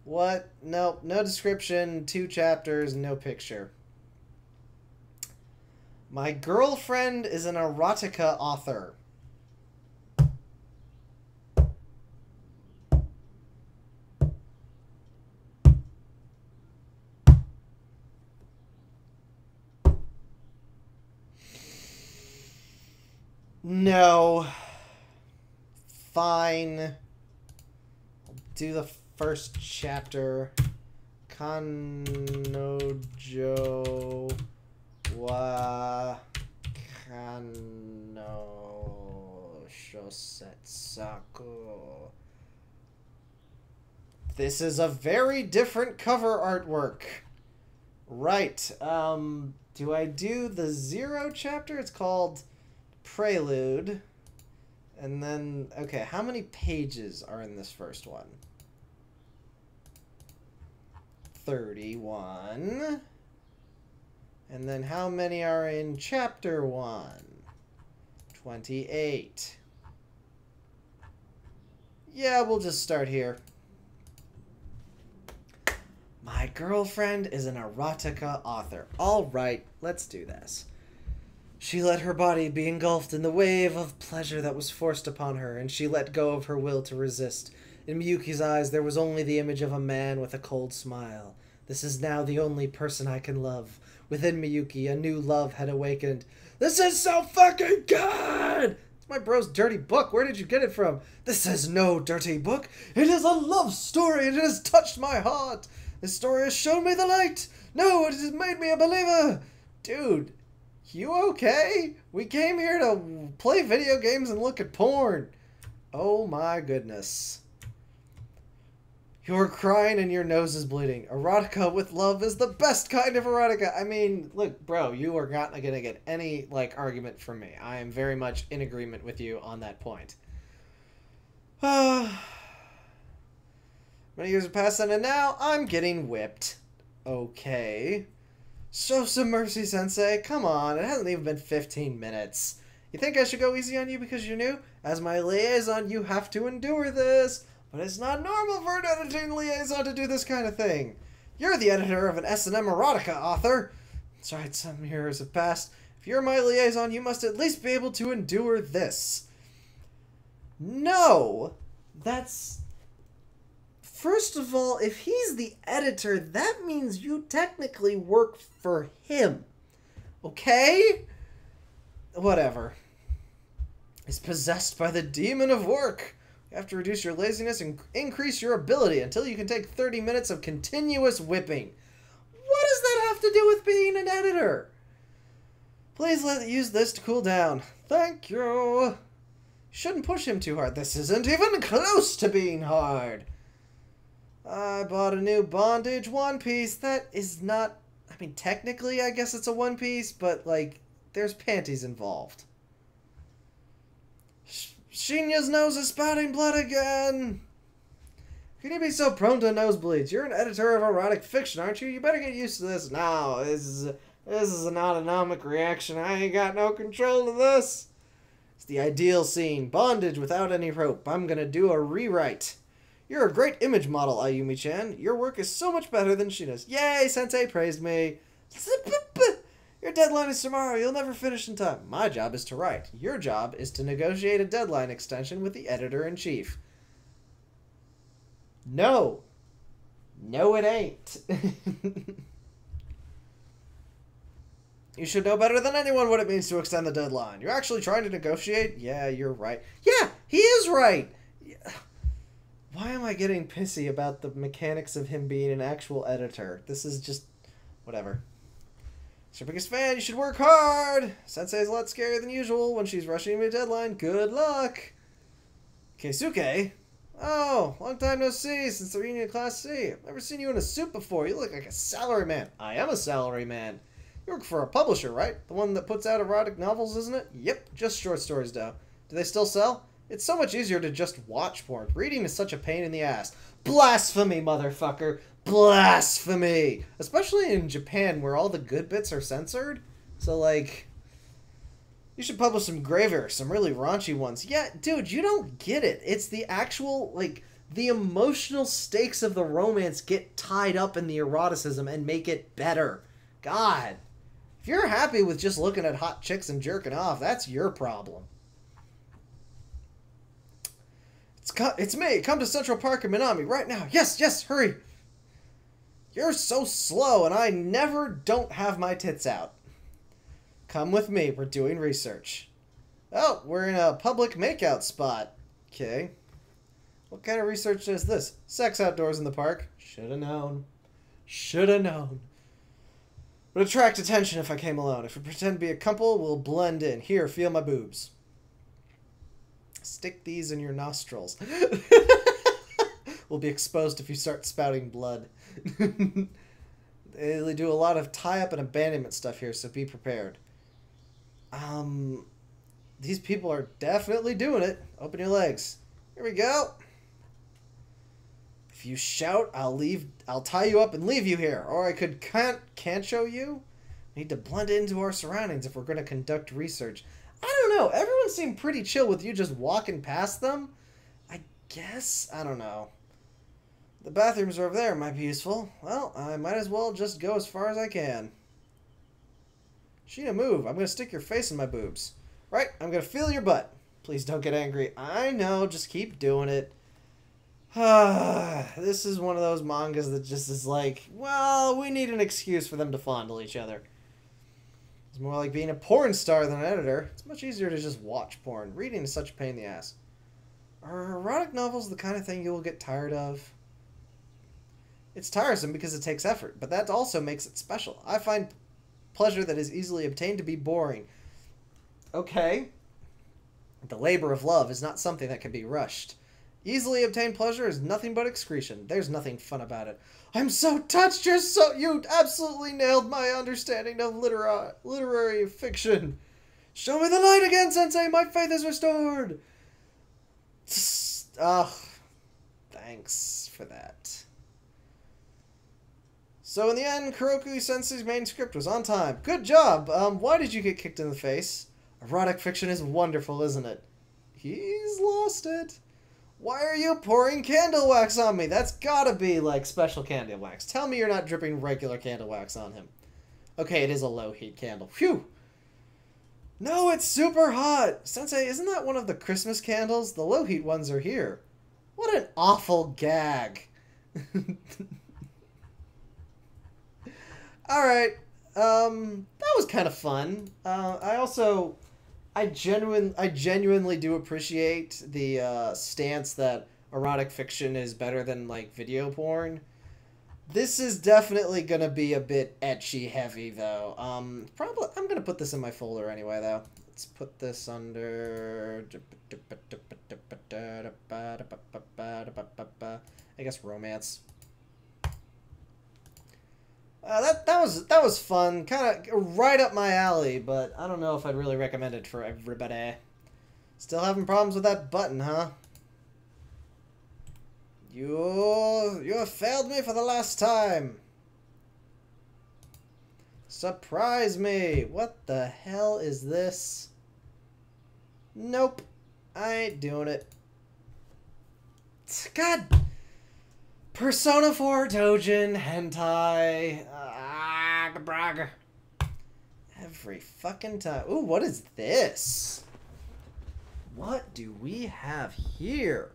What? Nope, no description, 2 chapters, no picture. My girlfriend is an erotica author. No. Fine. I'll do the first chapter. Kanojo wa kano shosetsaku. This is a very different cover artwork. Right. Do I do the 0 chapter? It's called Prelude. And then, okay, how many pages are in this first one? 31. And then how many are in chapter 1? 28. Yeah, we'll just start here. My girlfriend is an erotica author. All right, let's do this. She let her body be engulfed in the wave of pleasure that was forced upon her, and she let go of her will to resist. In Miyuki's eyes, there was only the image of a man with a cold smile. This is now the only person I can love. Within Miyuki, a new love had awakened. This is so fucking good! It's my bro's dirty book. Where did you get it from? This is no dirty book. It is a love story, and it has touched my heart. This story has shown me the light. No, it has made me a believer. Dude. You okay? We came here to play video games and look at porn. Oh my goodness. You're crying and your nose is bleeding. Erotica with love is the best kind of erotica. I mean, look, bro, you are not going to get any, like, argument from me. I am very much in agreement with you on that point. Many years have passed and now I'm getting whipped. Okay. Show some mercy, Sensei. Come on, it hasn't even been 15 minutes. You think I should go easy on you because you're new? As my liaison, you have to endure this. But it's not normal for an editing liaison to do this kind of thing. You're the editor of an S&M erotica author. That's right, some years have passed. If you're my liaison, you must at least be able to endure this. No! That's... First of all, if he's the editor, that means you technically work for him. Okay? Whatever. He's possessed by the demon of work. You have to reduce your laziness and increase your ability until you can take 30 minutes of continuous whipping. What does that have to do with being an editor? Please use this to cool down. Thank you. Shouldn't push him too hard. This isn't even close to being hard. I bought a new bondage one piece. That is not... I mean, technically, I guess it's a one piece, but, like, there's panties involved. Shinya's nose is spouting blood again. Can you be so prone to nosebleeds? You're an editor of erotic fiction, aren't you? You better get used to this. No, this is an autonomic reaction. I ain't got no control of this. It's the ideal scene. Bondage without any rope. I'm gonna do a rewrite. You're a great image model, Ayumi-chan. Your work is so much better than Shina's. Yay, Sensei praised me. Your deadline is tomorrow. You'll never finish in time. My job is to write. Your job is to negotiate a deadline extension with the editor-in-chief. No. No, it ain't. You should know better than anyone what it means to extend the deadline. You're actually trying to negotiate? Yeah, you're right. Yeah, he is right. Why am I getting pissy about the mechanics of him being an actual editor? This is just... whatever. It's your biggest fan. You should work hard. Sensei's a lot scarier than usual when she's rushing to a deadline. Good luck. Keisuke? Oh, long time no see since the reunion of Class C. I've never seen you in a suit before. You look like a salaryman. I am a salaryman. You work for a publisher, right? The one that puts out erotic novels, isn't it? Yep, just short stories, though. Do they still sell? It's so much easier to just watch porn. Reading is such a pain in the ass. Blasphemy, motherfucker. Blasphemy! Especially in Japan, where all the good bits are censored. So, like... you should publish some graver, some really raunchy ones. Yeah, dude, you don't get it. It's the actual, like... the emotional stakes of the romance get tied up in the eroticism and make it better. God. If you're happy with just looking at hot chicks and jerking off, that's your problem. It's me. Come to Central Park in Minami right now. Yes, yes, hurry. You're so slow, and I never don't have my tits out. Come with me. We're doing research. Oh, we're in a public makeout spot. Okay. What kind of research is this? Sex outdoors in the park. Shoulda known. Shoulda known. Would attract attention if I came alone. If we pretend to be a couple, we'll blend in. Here, feel my boobs. Stick these in your nostrils. Will be exposed if you start spouting blood. They do a lot of tie-up and abandonment stuff here, so be prepared. These people are definitely doing it. Open your legs. Here we go. If you shout, I'll tie you up and leave you here. Or I could can't show you. We need to blend into our surroundings if we're going to conduct research. I don't know. Everyone seemed pretty chill with you just walking past them. I guess? I don't know. The bathrooms are over there. Might be useful. Well, I might as well just go as far as I can. Sheena, move. I'm going to stick your face in my boobs. Right, I'm going to feel your butt. Please don't get angry. I know, just keep doing it. This is one of those mangas that just is like, well, we need an excuse for them to fondle each other. It's more like being a porn star than an editor. It's much easier to just watch porn. Reading is such a pain in the ass. Are erotic novels the kind of thing you will get tired of? It's tiresome because it takes effort, but that also makes it special. I find pleasure that is easily obtained to be boring. Okay. The labor of love is not something that can be rushed. Easily obtained pleasure is nothing but excretion. There's nothing fun about it. I'm so touched. You absolutely nailed my understanding of literary fiction. Show me the light again, Sensei. My faith is restored. Ugh. Thanks for that. So in the end, Kuroku Sensei's main script was on time. Good job. Why did you get kicked in the face? Erotic fiction is wonderful, isn't it? He's lost it. Why are you pouring candle wax on me? That's gotta be, like, special candle wax. Tell me you're not dripping regular candle wax on him. Okay, it is a low heat candle. Phew! No, it's super hot! Sensei, isn't that one of the Christmas candles? The low heat ones are here. What an awful gag. Alright. That was kind of fun. I genuinely do appreciate the stance that erotic fiction is better than like video porn. This is definitely gonna be a bit ecchi heavy though. Probably I'm gonna put this in my folder anyway though. Let's put this under I guess romance. That was fun, kind of right up my alley, but I don't know if I'd really recommend it for everybody. Still having problems with that button, huh? You have failed me for the last time. Surprise me. What the hell is this? Nope. I ain't doing it. God. Persona 4 Dojin Hentai. Brag. Every fucking time. Ooh, what is this? What do we have here?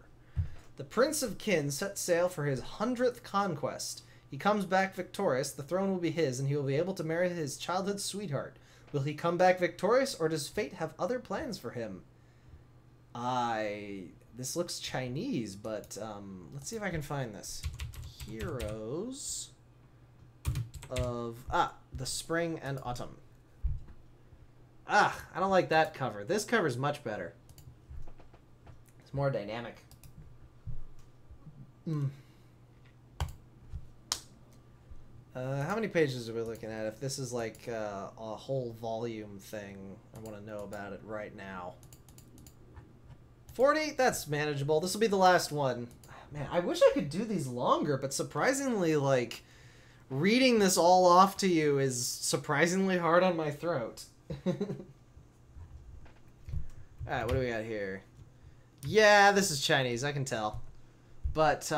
The Prince of Kin sets sail for his 100th conquest. He comes back victorious, the throne will be his, and he will be able to marry his childhood sweetheart. Will he come back victorious, or does fate have other plans for him? This looks Chinese, but let's see if I can find this. Heroes of... the Spring and Autumn. I don't like that cover. This cover's much better. It's more dynamic. How many pages are we looking at? If this is like a whole volume thing, I want to know about it right now. 40? That's manageable. This will be the last one. Man, I wish I could do these longer, but surprisingly, like, reading this all off to you is surprisingly hard on my throat. Alright, what do we got here? Yeah, this is Chinese, I can tell. But,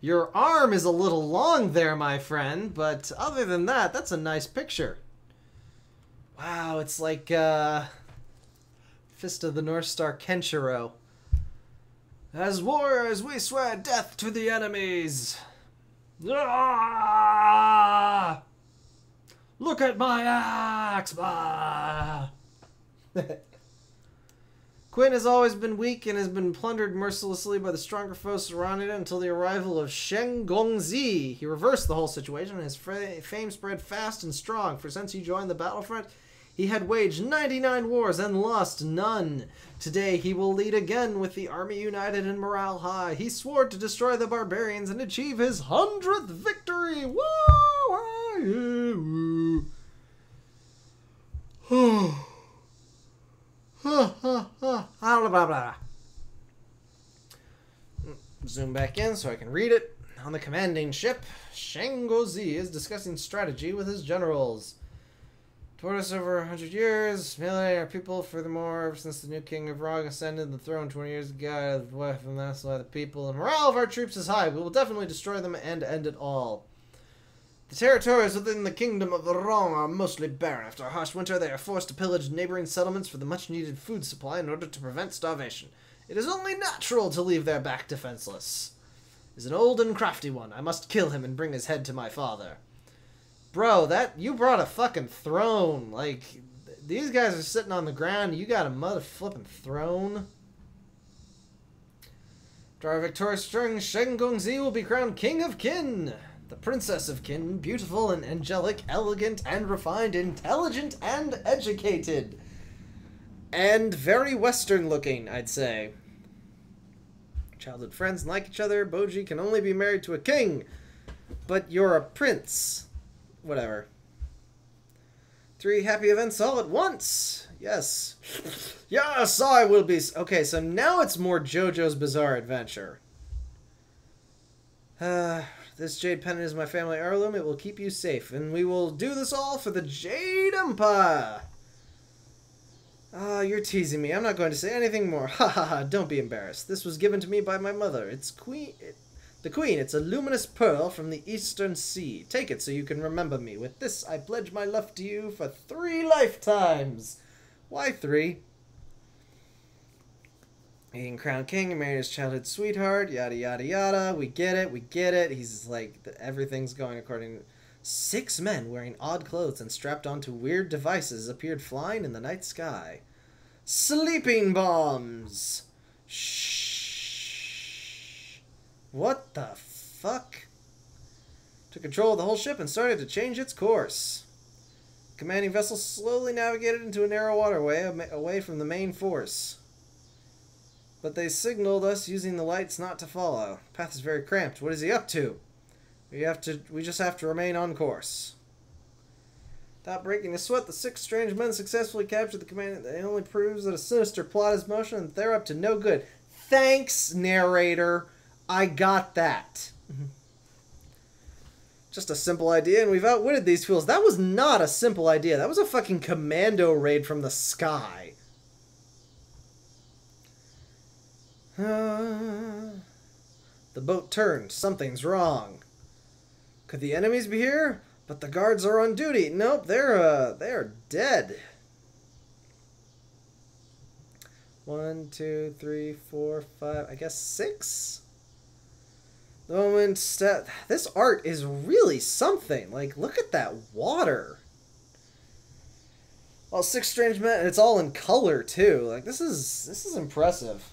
your arm is a little long there, my friend, but other than that, that's a nice picture. Wow, it's like, Fist of the North Star Kenshiro. As warriors, we swear death to the enemies. Ah! Look at my axe! Ah! Quinn has always been weak and has been plundered mercilessly by the stronger foes surrounding it until the arrival of Shen Gongzi. He reversed the whole situation and his fame spread fast and strong, for since he joined the battlefront, he had waged 99 wars and lost none. Today he will lead again with the army united and morale high. He swore to destroy the barbarians and achieve his 100th victory. Woo! Zoom back in so I can read it. On the commanding ship, Shengozi is discussing strategy with his generals. Toward us over 100 years, melee our people. Furthermore, ever since the new king of Rog ascended the throne 20 years ago, the wife and that's why the people and morale of our troops is high. We will definitely destroy them and end it all. The territories within the kingdom of the Rong are mostly barren. After a harsh winter, they are forced to pillage neighboring settlements for the much-needed food supply in order to prevent starvation. It is only natural to leave their back defenseless. He is an old and crafty one. I must kill him and bring his head to my father. Bro, you brought a fucking throne. Like, these guys are sitting on the ground. You got a mother-flipping throne. After our victorious string, Shen Gongzi will be crowned King of Qin. The Princess of Qin, beautiful and angelic, elegant and refined, intelligent and educated. And very Western looking, I'd say. Childhood friends like each other. Boji can only be married to a king. But you're a prince. Whatever. 3 happy events all at once. Yes. Yes, I will be. Okay, so now it's more JoJo's Bizarre Adventure. This jade pendant is my family heirloom. It will keep you safe. And we will do this all for the Jade Empire. You're teasing me. I'm not going to say anything more. Ha ha ha. Don't be embarrassed. This was given to me by my mother. The queen, it's a luminous pearl from the eastern sea. Take it so you can remember me. With this, I pledge my love to you for 3 lifetimes. Why 3? Being crowned king and married his childhood sweetheart, yada yada yada. We get it, we get it. He's like, everything's going according to... 6 men wearing odd clothes and strapped onto weird devices appeared flying in the night sky. Sleeping bombs! Shh. What the fuck? Took control of the whole ship and started to change its course. Commanding vessel slowly navigated into a narrow waterway away from the main force. But they signaled us using the lights not to follow. Path is very cramped. What is he up to? We just have to remain on course. Without breaking a sweat, the 6 strange men successfully captured the command. It only proves that a sinister plot is in motion and they're up to no good. Thanks, narrator. I got that. Just a simple idea, and we've outwitted these fools. That was not a simple idea. That was a fucking commando raid from the sky. The boat turned. Something's wrong. Could the enemies be here? But the guards are on duty. Nope, they're dead. 1, 2, 3, 4, 5. I guess 6. The moment this art is really something. Like, look at that water. Well, 6 strange men, and it's all in color too. Like, this is impressive.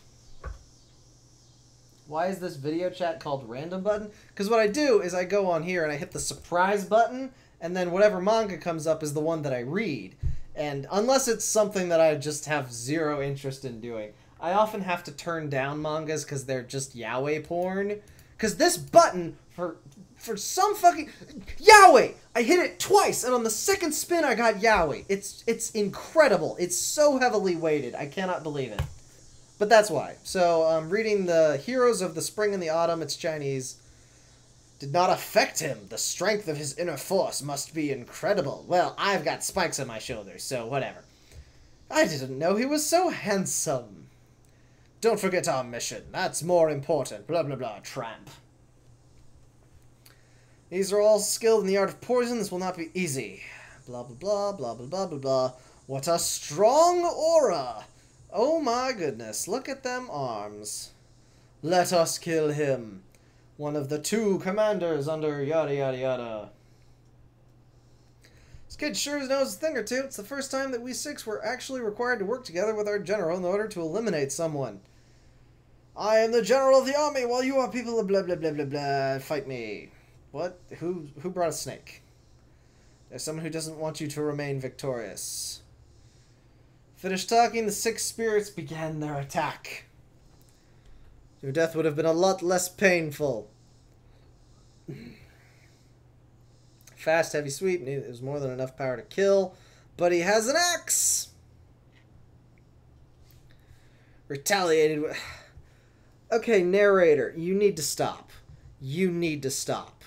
Why is this video chat called random button? Because what I do is I go on here and I hit the surprise button, and then whatever manga comes up is the one that I read. And unless it's something that I just have 0 interest in doing, I often have to turn down mangas because they're just yaoi porn. Because this button, for some fucking... Yaoi! I hit it twice, and on the second spin I got yaoi. It's incredible. It's so heavily weighted. I cannot believe it. But that's why. So, reading the Heroes of the Spring and the Autumn, it's Chinese. Did not affect him. The strength of his inner force must be incredible. Well, I've got spikes on my shoulders, so whatever. I didn't know he was so handsome. Don't forget our mission. That's more important. Blah, blah, blah, tramp. These are all skilled in the art of poison. This will not be easy. Blah, blah, blah, blah, blah, blah, blah, blah. What a strong aura. Oh my goodness, look at them arms. Let us kill him. One of the 2 commanders under yada yada yada. This kid sure knows a thing or two. It's the first time that we 6 were actually required to work together with our general in order to eliminate someone. I am the general of the army while you are people of blah blah blah blah blah. Fight me. What? Who brought a snake? There's someone who doesn't want you to remain victorious. Finished talking, the 6 spirits began their attack. Your death would have been a lot less painful. Fast, heavy, sweep. There's more than enough power to kill. But he has an axe! Retaliated with... Okay, narrator, you need to stop. You need to stop.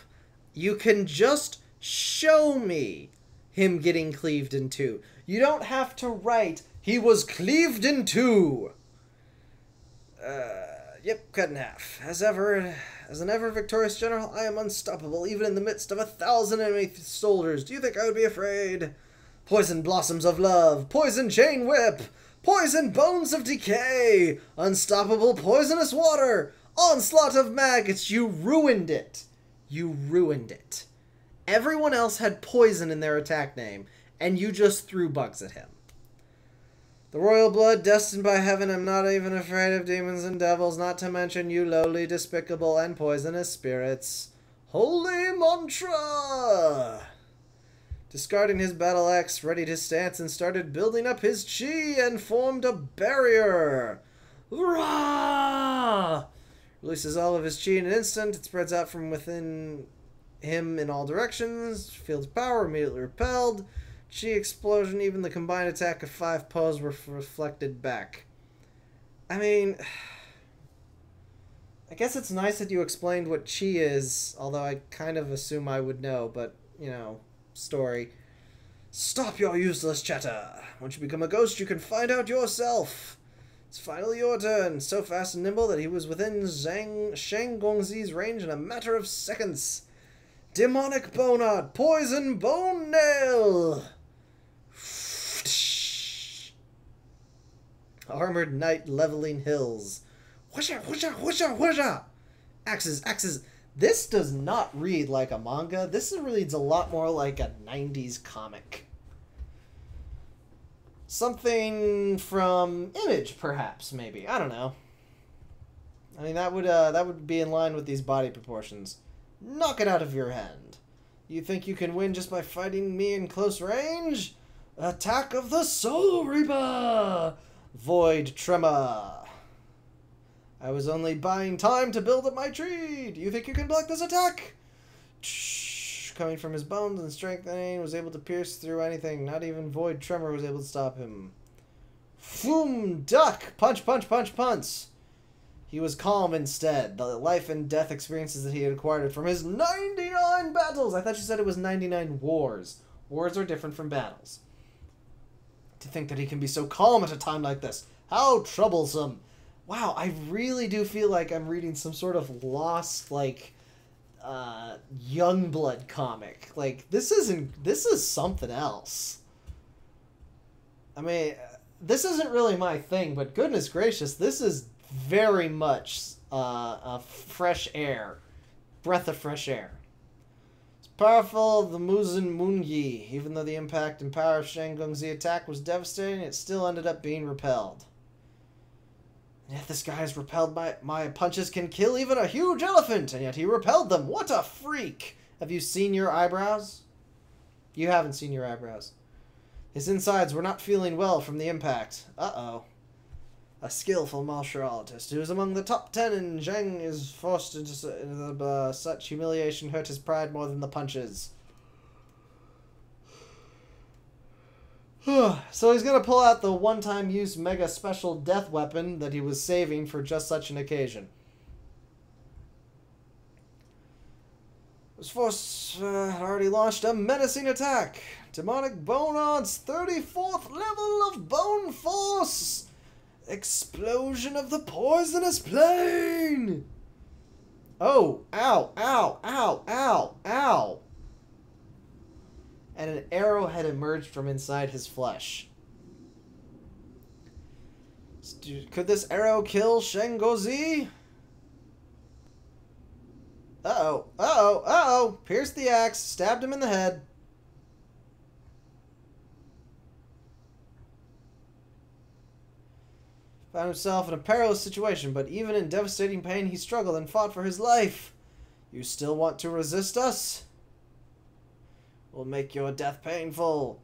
You can just show me him getting cleaved in 2. You don't have to write... He was cleaved in 2. Yep, cut in half. As an ever victorious general, I am unstoppable, even in the midst of 1,000 enemy soldiers. Do you think I would be afraid? Poison blossoms of love, poison chain whip, poison bones of decay, unstoppable poisonous water, onslaught of maggots. You ruined it. You ruined it. Everyone else had poison in their attack name, and you just threw bugs at him. The royal blood destined by heaven, I'm not even afraid of demons and devils, not to mention you lowly, despicable, and poisonous spirits. Holy mantra! Discarding his battle axe, readied his stance and started building up his chi and formed a barrier. Rah! Releases all of his chi in an instant. It spreads out from within him in all directions. Field's power immediately repelled. Chi explosion, even the combined attack of 5 paws were reflected back. I mean, I guess it's nice that you explained what chi is, although I kind of assume I would know, but, you know, story. Stop your useless chatter. Once you become a ghost, you can find out yourself. It's finally your turn. So fast and nimble that he was within Shang Gongzi's range in a matter of seconds. Demonic Bonard, Poison Bone Nail! Armored Knight leveling hills. Whoosha, whoosha, whoosha, whoosha! Axes, axes. This does not read like a manga. This reads a lot more like a 90s comic. Something from Image, perhaps, maybe. I don't know. I mean, that would be in line with these body proportions. Knock it out of your hand. You think you can win just by fighting me in close range? Attack of the Soul Reaper! Void Tremor. I was only buying time to build up my tree. Do you think you can block this attack? Coming from his bones and strengthening, was able to pierce through anything. Not even Void Tremor was able to stop him. Foom! Duck! Punch, punch, punch, punch! He was calm instead. The life and death experiences that he had acquired from his 99 battles. I thought you said it was 99 wars. Wars are different from battles. To think that he can be so calm at a time like this. How troublesome. Wow, I really do feel like I'm reading some sort of lost, like, Youngblood comic. Like, this is something else. I mean, this isn't really my thing, but goodness gracious, this is very much a fresh air. Breath of fresh air. It's powerful, the Muzan Mungi. Even though the impact and power of Shangong's attack was devastating, it still ended up being repelled. Yet this guy is repelled by my punches can kill even a huge elephant, and yet he repelled them. What a freak! Have you seen your eyebrows? You haven't seen your eyebrows. His insides were not feeling well from the impact. Uh-oh. A skillful martial artist who is among the top 10 in Zheng is forced into such humiliation hurt his pride more than the punches. So he's going to pull out the one-time use mega special death weapon that he was saving for just such an occasion. His force had already launched a menacing attack. Demonic Bonard's 34th level of Bone Force! Explosion of the Poisonous Plane! Oh, ow, ow, ow, ow, ow! And an arrow had emerged from inside his flesh. Could this arrow kill Shengozi? Uh-oh, uh-oh, uh-oh! Pierced the axe, stabbed him in the head. Found himself in a perilous situation, but even in devastating pain, he struggled and fought for his life. You still want to resist us? We'll make your death painful.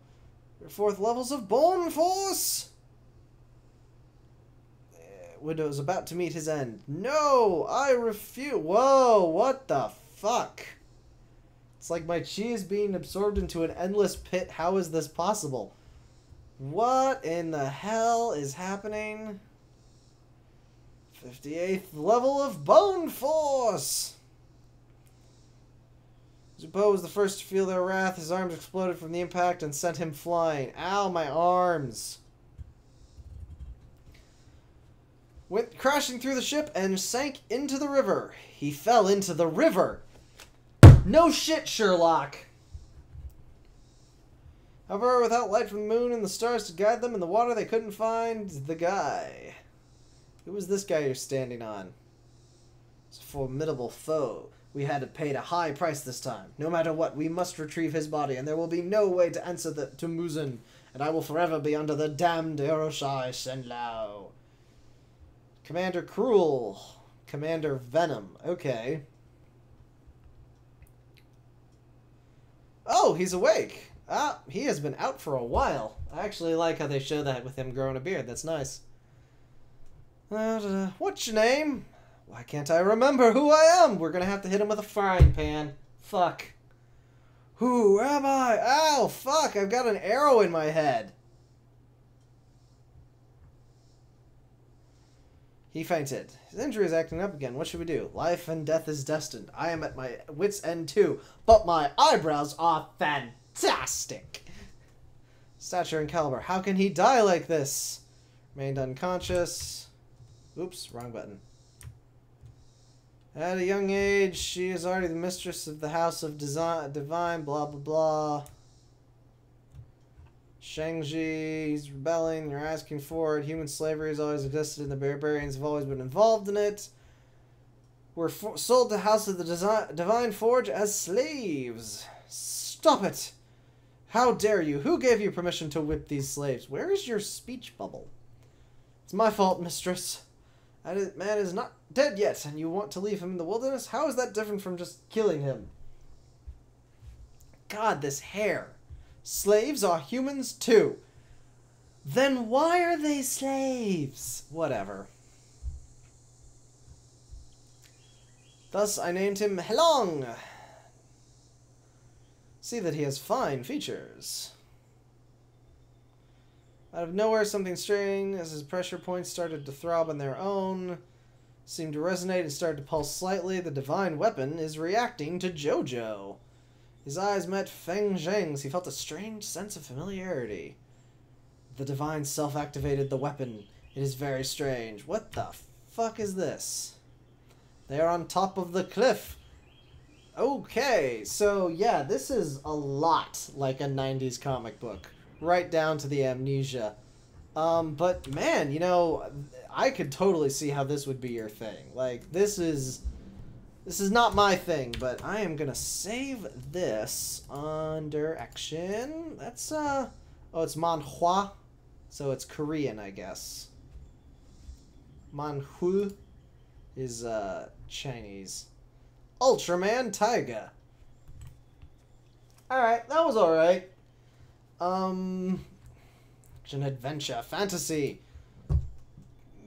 Your 4th levels of Bone Force! Widow's about to meet his end. No! I refuse! Whoa! What the fuck? It's like my chi is being absorbed into an endless pit. How is this possible? What in the hell is happening? 58th level of Bone Force! Zupo was the first to feel their wrath. His arms exploded from the impact and sent him flying. Ow, my arms! Went crashing through the ship and sank into the river. He fell into the river! No shit, Sherlock! However, without light from the moon and the stars to guide them in the water, they couldn't find the guy. Who was this guy you're standing on? It's a formidable foe. We had to pay a high price this time. No matter what, we must retrieve his body, and there will be no way to answer to Muzan, and I will forever be under the damned Hiroshai Senlao. Commander Cruel. Commander Venom. Okay. Oh, he's awake. Ah, he has been out for a while. I actually like how they show that with him growing a beard. That's nice. What's your name? Why can't I remember who I am? We're gonna have to hit him with a frying pan. Fuck. Who am I? Ow, fuck, I've got an arrow in my head. He fainted. His injury is acting up again. What should we do? Life and death is destined. I am at my wit's end too, but my eyebrows are fantastic. Stature and caliber. How can he die like this? Remained unconscious. Oops, wrong button. At a young age, she is already the mistress of the House of Divine, blah, blah, blah. Shangji, he's rebelling, you're asking for it. Human slavery has always existed and the barbarians have always been involved in it. We're sold to House of the Divine Forge as slaves. Stop it! How dare you? Who gave you permission to whip these slaves? Where is your speech bubble? It's my fault, mistress. That man is not dead yet, and you want to leave him in the wilderness? How is that different from just killing him? God, this hair. Slaves are humans too. Then why are they slaves? Whatever. Thus I named him Helong. See that he has fine features. Out of nowhere, something strange, as his pressure points started to throb on their own, seemed to resonate and started to pulse slightly. The divine weapon is reacting to Jojo. His eyes met Feng Zheng's. He felt a strange sense of familiarity. The divine self-activated the weapon. It is very strange. What the fuck is this? They are on top of the cliff. Okay, so yeah, this is a lot like a 90s comic book. Right down to the amnesia. But man, you know, I could totally see how this would be your thing. Like, this is not my thing, but I am gonna save this under action. That's, oh, it's manhwa. So it's Korean, I guess. Manhu is, Chinese. Ultraman Taiga. Alright, that was alright. Action, adventure, fantasy.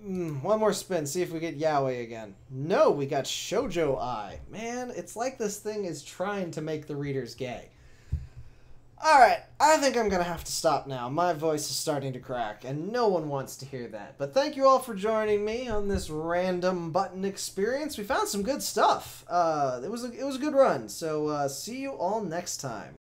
One more spin, see if we get yaoi again. No, we got shoujo ai. Man, it's like this thing is trying to make the readers gay. Alright, I think I'm gonna have to stop now. My voice is starting to crack, and no one wants to hear that. But thank you all for joining me on this random button experience. We found some good stuff. It was a good run, so see you all next time.